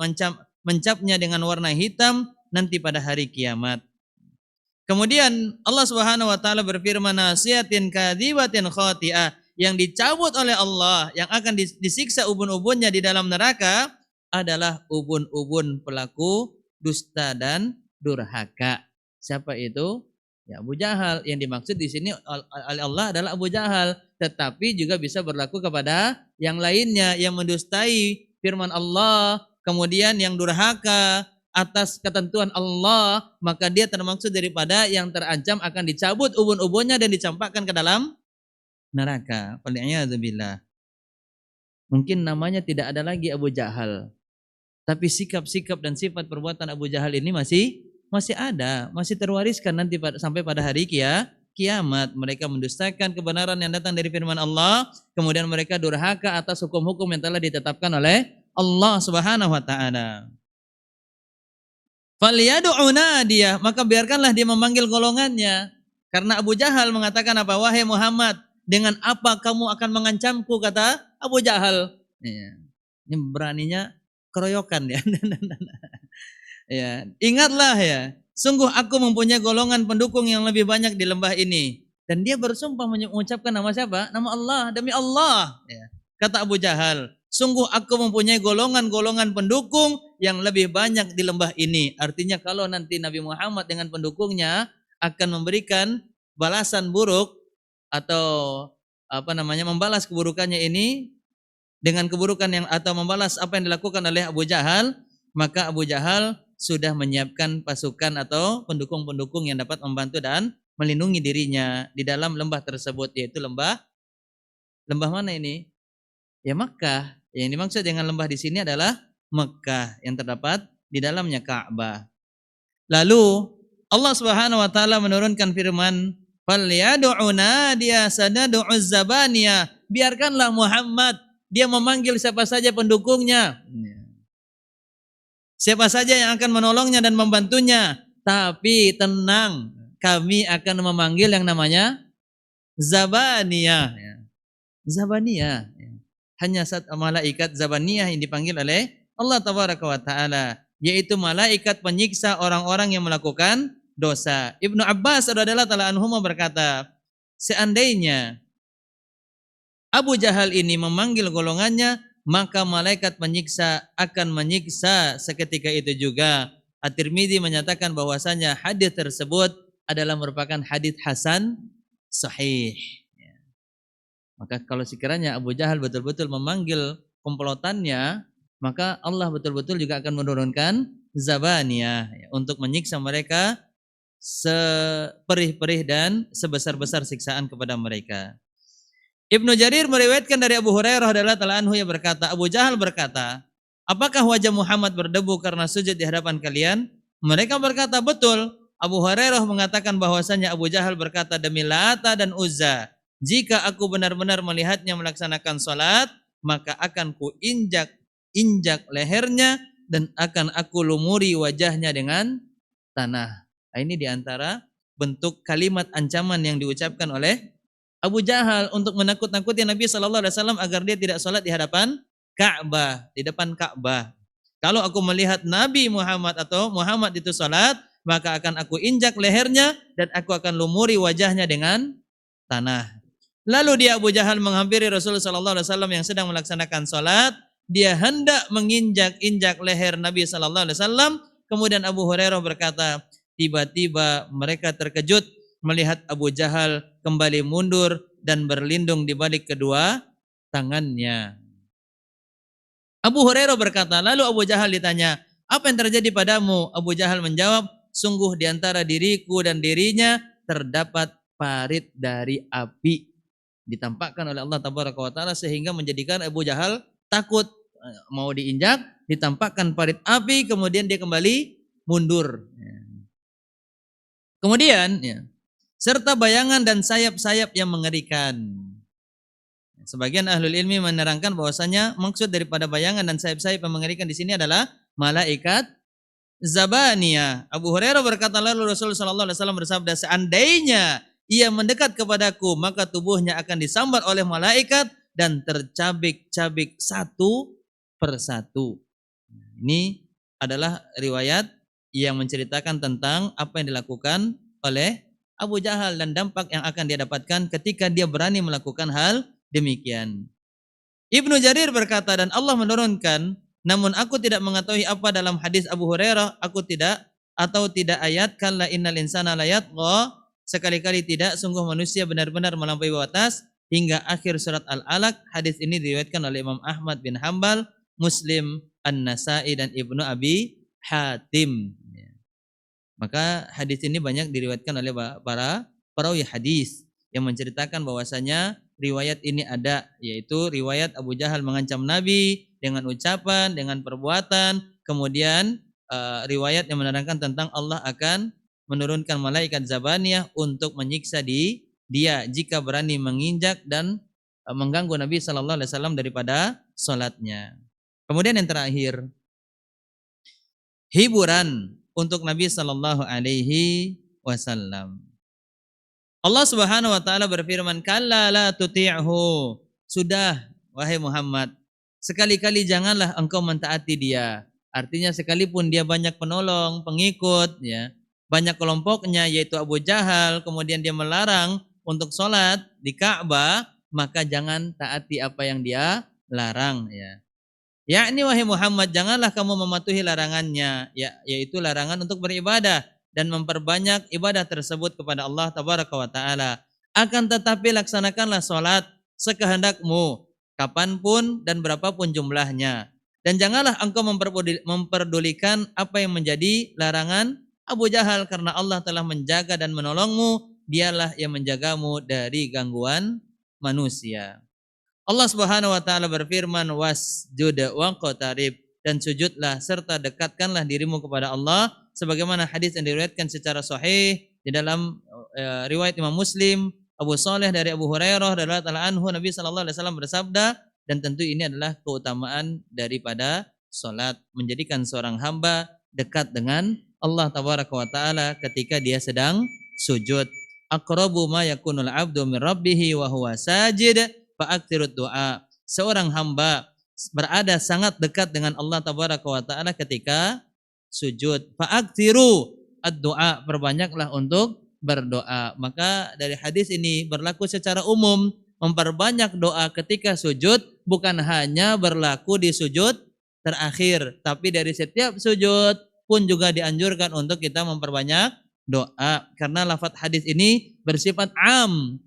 mencapnya dengan warna hitam nanti pada hari kiamat. Kemudian Allah Subhanahu wa taala berfirman, nasiyatin kadzibatin khati'ah, yang dicabut oleh Allah, yang akan disiksa ubun-ubunnya di dalam neraka adalah ubun-ubun pelaku dusta dan durhaka. Siapa itu? Ya, Abu Jahal. Yang dimaksud di sini oleh Allah adalah Abu Jahal, tetapi juga bisa berlaku kepada yang lainnya yang mendustai firman Allah, kemudian yang durhaka atas ketentuan Allah, maka dia termaksud daripada yang terancam akan dicabut ubun-ubunnya dan dicampakkan ke dalam neraka. Wal'iyadzubillah. Mungkin namanya tidak ada lagi Abu Jahal, tapi sikap-sikap dan sifat perbuatan Abu Jahal ini masih ada, masih terwariskan nanti sampai pada hari kiamat. Mereka mendustakan kebenaran yang datang dari firman Allah, kemudian mereka durhaka atas hukum-hukum yang telah ditetapkan oleh Allah Subhanahu wa taala. Falyadu'una dia, maka biarkanlah dia memanggil golongannya. Karena Abu Jahal mengatakan apa? Wahai Muhammad, dengan apa kamu akan mengancamku, kata Abu Jahal. Ya. Ini beraninya keroyokan ya. Ya, ingatlah ya, sungguh aku mempunyai golongan pendukung yang lebih banyak di lembah ini. Dan dia bersumpah mengucapkan nama siapa? Nama Allah, demi Allah. Ya. Kata Abu Jahal, sungguh aku mempunyai golongan-golongan pendukung yang lebih banyak di lembah ini. Artinya kalau nanti Nabi Muhammad dengan pendukungnya akan memberikan balasan buruk atau membalas keburukannya ini dengan keburukan yang atau membalas apa yang dilakukan oleh Abu Jahal, maka Abu Jahal sudah menyiapkan pasukan atau pendukung-pendukung yang dapat membantu dan melindungi dirinya di dalam lembah tersebut, yaitu lembah mana ini? Ya Makkah. Yang dimaksud dengan lembah di sini adalah Makkah yang terdapat di dalamnya Ka'bah. Lalu Allah Subhanahu wa taala menurunkan firman, "Falyadu'una dia sanadu'uz zabaniya." Biarkanlah Muhammad dia memanggil siapa saja pendukungnya. Siapa saja yang akan menolongnya dan membantunya. Tapi tenang, kami akan memanggil yang namanya Zabaniyah. Zabaniyah. Hanya satu malaikat Zabaniyah yang dipanggil oleh Allah Tabaraka wa Ta'ala, yaitu malaikat penyiksa orang-orang yang melakukan dosa. Ibnu Abbas radhiyallahu ta'ala anhuma berkata, seandainya Abu Jahal ini memanggil golongannya, maka malaikat penyiksa akan menyiksa seketika itu juga. At-Tirmidzi menyatakan bahwasanya hadis tersebut adalah merupakan hadis hasan sahih. Maka kalau sekiranya Abu Jahal betul-betul memanggil komplotannya, maka Allah betul-betul juga akan menurunkan Zabaniyah untuk menyiksa mereka seperih-perih dan sebesar-besar siksaan kepada mereka. Ibnu Jarir meriwayatkan dari Abu Hurairah radhiyallahu ta'ala anhu yang berkata, Abu Jahal berkata, apakah wajah Muhammad berdebu karena sujud di hadapan kalian? Mereka berkata, betul. Abu Hurairah mengatakan bahwasanya Abu Jahal berkata, demi Lata dan Uzza, jika aku benar-benar melihatnya melaksanakan salat, maka akan ku injak lehernya dan akan aku lumuri wajahnya dengan tanah. Ini diantara bentuk kalimat ancaman yang diucapkan oleh Abu Jahal untuk menakut-nakuti Nabi SAW agar dia tidak salat di hadapan Ka'bah, di depan Ka'bah. Kalau aku melihat Nabi Muhammad atau Muhammad itu salat, maka akan aku injak lehernya dan aku akan lumuri wajahnya dengan tanah. Lalu dia Abu Jahal menghampiri Rasulullah SAW yang sedang melaksanakan salat. Dia hendak menginjak-injak leher Nabi SAW. Kemudian Abu Hurairah berkata, tiba-tiba mereka terkejut melihat Abu Jahal kembali mundur dan berlindung di balik kedua tangannya. Abu Hurairah berkata, lalu Abu Jahal ditanya, apa yang terjadi padamu? Abu Jahal menjawab, sungguh di antara diriku dan dirinya terdapat parit dari api. Ditampakkan oleh Allah Tabaraka wa Ta'ala sehingga menjadikan Abu Jahal takut, mau diinjak, ditampakkan parit api, kemudian dia kembali mundur. Kemudian serta bayangan dan sayap-sayap yang mengerikan. Sebagian ahlul ilmi menerangkan bahwasanya maksud daripada bayangan dan sayap-sayap yang mengerikan di sini adalah malaikat zabaniyah. Abu Hurairah berkata lalu Rasulullah sallallahu alaihi wasallam bersabda, seandainya ia mendekat kepadaku maka tubuhnya akan disambar oleh malaikat dan tercabik-cabik satu persatu. Ini adalah riwayat yang menceritakan tentang apa yang dilakukan oleh Abu Jahal dan dampak yang akan dia dapatkan ketika dia berani melakukan hal demikian. Ibnu Jarir berkata, dan Allah menurunkan, namun aku tidak mengetahui apa dalam hadis Abu Hurairah, aku tidak atau tidak ayat kalla innal insana la yatgha, sekali-kali tidak, sungguh manusia benar-benar melampaui batas, hingga akhir surat Al-Alaq. Hadis ini diriwayatkan oleh Imam Ahmad bin Hambal, Muslim, An-Nasai dan Ibnu Abi Hatim. Maka hadis ini banyak diriwayatkan oleh para perawi hadis yang menceritakan bahwasanya riwayat ini ada, yaitu riwayat Abu Jahal mengancam Nabi dengan ucapan, dengan perbuatan, kemudian riwayat yang menerangkan tentang Allah akan menurunkan malaikat zabaniyah untuk menyiksa dia jika berani menginjak dan mengganggu Nabi sallallahu alaihi wasallam daripada salatnya. Kemudian yang terakhir, hiburan untuk Nabi sallallahu alaihi wasallam. Allah Subhanahu wa taala berfirman, "Kalla la tuti'hu." Sudah wahai Muhammad, sekali-kali janganlah engkau mentaati dia. Artinya sekalipun dia banyak penolong, pengikut ya, banyak kelompoknya yaitu Abu Jahal, kemudian dia melarang untuk sholat di Ka'bah, maka jangan taati apa yang dia larang ya. Yakni wahai Muhammad, janganlah kamu mematuhi larangannya, yaitu larangan untuk beribadah dan memperbanyak ibadah tersebut kepada Allah tabaraka wa taala. Akan tetapi laksanakanlah salat sekehendakmu, kapanpun dan berapapun jumlahnya. Dan janganlah engkau memperdulikan apa yang menjadi larangan Abu Jahal, karena Allah telah menjaga dan menolongmu, dialah yang menjagamu dari gangguan manusia. Allah Subhanahu wa taala berfirman, wasjud waqtarib, dan sujudlah serta dekatkanlah dirimu kepada Allah, sebagaimana hadis yang diriwayatkan secara sahih di dalam riwayat Imam Muslim, Abu Saleh dari Abu Hurairah radhiyallahu anhu, Nabi sallallahu alaihi wasallam bersabda, dan tentu ini adalah keutamaan daripada salat, menjadikan seorang hamba dekat dengan Allah tabaraka wa taala ketika dia sedang sujud. Aqrabu ma yakunul 'abdu min rabbih wa huwa sajid fa'aktsirud du'a. Seorang hamba berada sangat dekat dengan Allah tabaraka wa taala ketika sujud. Fa'aktsiru ad-du'a, perbanyaklah untuk berdoa. Maka dari hadis ini berlaku secara umum, memperbanyak doa ketika sujud bukan hanya berlaku di sujud terakhir, tapi dari setiap sujud pun juga dianjurkan untuk kita memperbanyak doa, karena lafaz hadis ini bersifat am,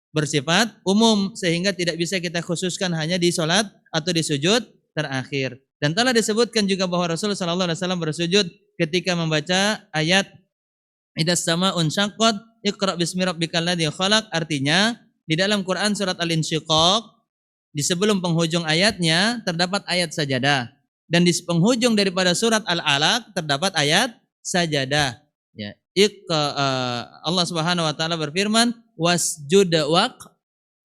bersifat umum, sehingga tidak bisa kita khususkan hanya di sholat atau di sujud terakhir. Dan telah disebutkan juga bahwa Rasulullah SAW bersujud ketika membaca ayat idas sama'un syaqqat iqra bismi rabbikal ladzi khalaq. Artinya di dalam Quran surat Al-Insyiqaq, di sebelum penghujung ayatnya terdapat ayat sajadah, dan di penghujung daripada surat Al-Alaq terdapat ayat sajadah. Ya, Allah Subhanahu wa taala berfirman, wasjud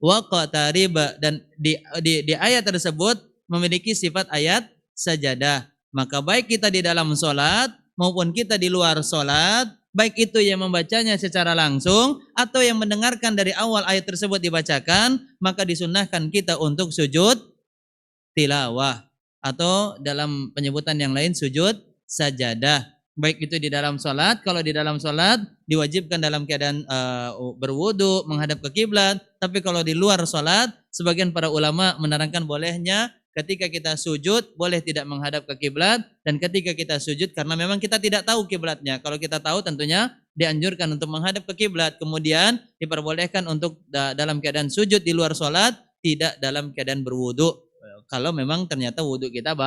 waqtarib, dan di ayat tersebut memiliki sifat ayat sajadah. Maka baik kita di dalam salat maupun kita di luar salat, baik itu yang membacanya secara langsung atau yang mendengarkan dari awal ayat tersebut dibacakan, maka disunnahkan kita untuk sujud tilawah, atau dalam penyebutan yang lain sujud sajadah. Baik itu di dalam sholat, kalau di dalam sholat diwajibkan dalam keadaan berwudu menghadap ke kiblat. Tapi kalau di luar sholat, sebagian para ulama menerangkan bolehnya ketika kita sujud boleh tidak menghadap ke kiblat, dan ketika kita sujud karena memang kita tidak tahu kiblatnya. Kalau kita tahu tentunya dianjurkan untuk menghadap ke kiblat. Kemudian diperbolehkan untuk dalam keadaan sujud di luar sholat, tidak dalam keadaan berwudu. Kalau memang ternyata wudu kita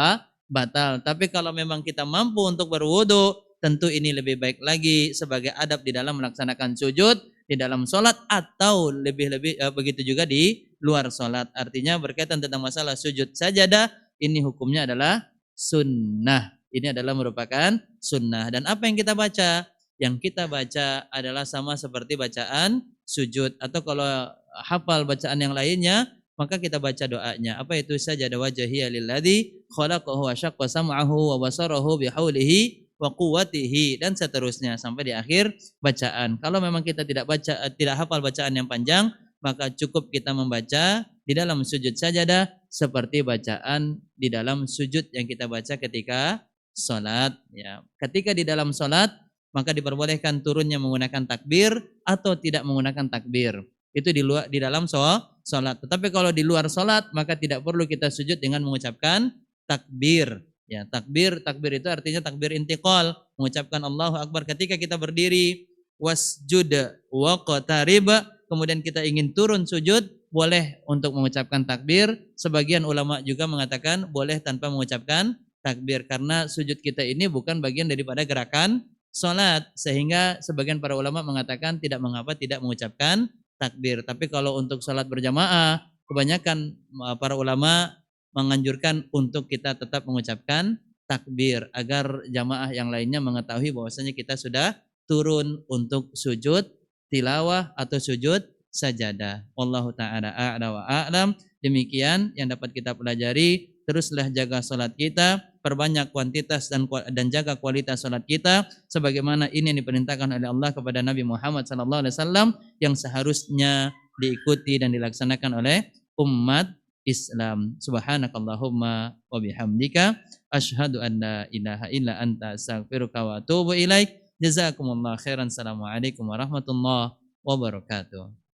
batal. Tapi kalau memang kita mampu untuk berwudu, tentu ini lebih baik lagi sebagai adab di dalam melaksanakan sujud di dalam sholat, atau lebih-lebih begitu juga di luar sholat. Artinya berkaitan tentang masalah sujud sajadah, ini hukumnya adalah sunnah. Ini adalah merupakan sunnah. Dan apa yang kita baca? Yang kita baca adalah sama seperti bacaan sujud. Atau kalau hafal bacaan yang lainnya, maka kita baca doanya. Apa itu? Sajada wajhiya lilladzi khalaqahu wa syaqqa sam'ahu wa basarahu bihaulihi wa quwwatihi dan seterusnya sampai di akhir bacaan. Kalau memang kita tidak hafal bacaan yang panjang, maka cukup kita membaca di dalam sujud sajadah seperti bacaan di dalam sujud yang kita baca ketika salat ya. Ketika di dalam salat maka diperbolehkan turunnya menggunakan takbir atau tidak menggunakan takbir. Itu di dalam salat. Tetapi kalau di luar salat maka tidak perlu kita sujud dengan mengucapkan takbir. Ya, takbir itu artinya takbir intiqal, mengucapkan Allahu Akbar ketika kita berdiri, wasjud wa qatarib, kemudian kita ingin turun sujud, boleh untuk mengucapkan takbir. Sebagian ulama juga mengatakan boleh tanpa mengucapkan takbir karena sujud kita ini bukan bagian daripada gerakan salat, sehingga sebagian para ulama mengatakan tidak mengapa tidak mengucapkan takbir. Tapi kalau untuk salat berjamaah, kebanyakan para ulama menganjurkan untuk kita tetap mengucapkan takbir agar jamaah yang lainnya mengetahui bahwasanya kita sudah turun untuk sujud tilawah atau sujud sajadah. Wallahu taala a'la wa a'lam. Demikian yang dapat kita pelajari. Teruslah jaga salat kita, perbanyak kuantitas dan jaga kualitas salat kita sebagaimana ini yang diperintahkan oleh Allah kepada Nabi Muhammad SAW yang seharusnya diikuti dan dilaksanakan oleh umat Islam. Subhanakallahumma wa bihamdika asyhadu an la ilaha illa anta astaghfiruka wa atubu ilaik. Jazakumullah khairan. Assalamualaikum warahmatullahi wabarakatuh.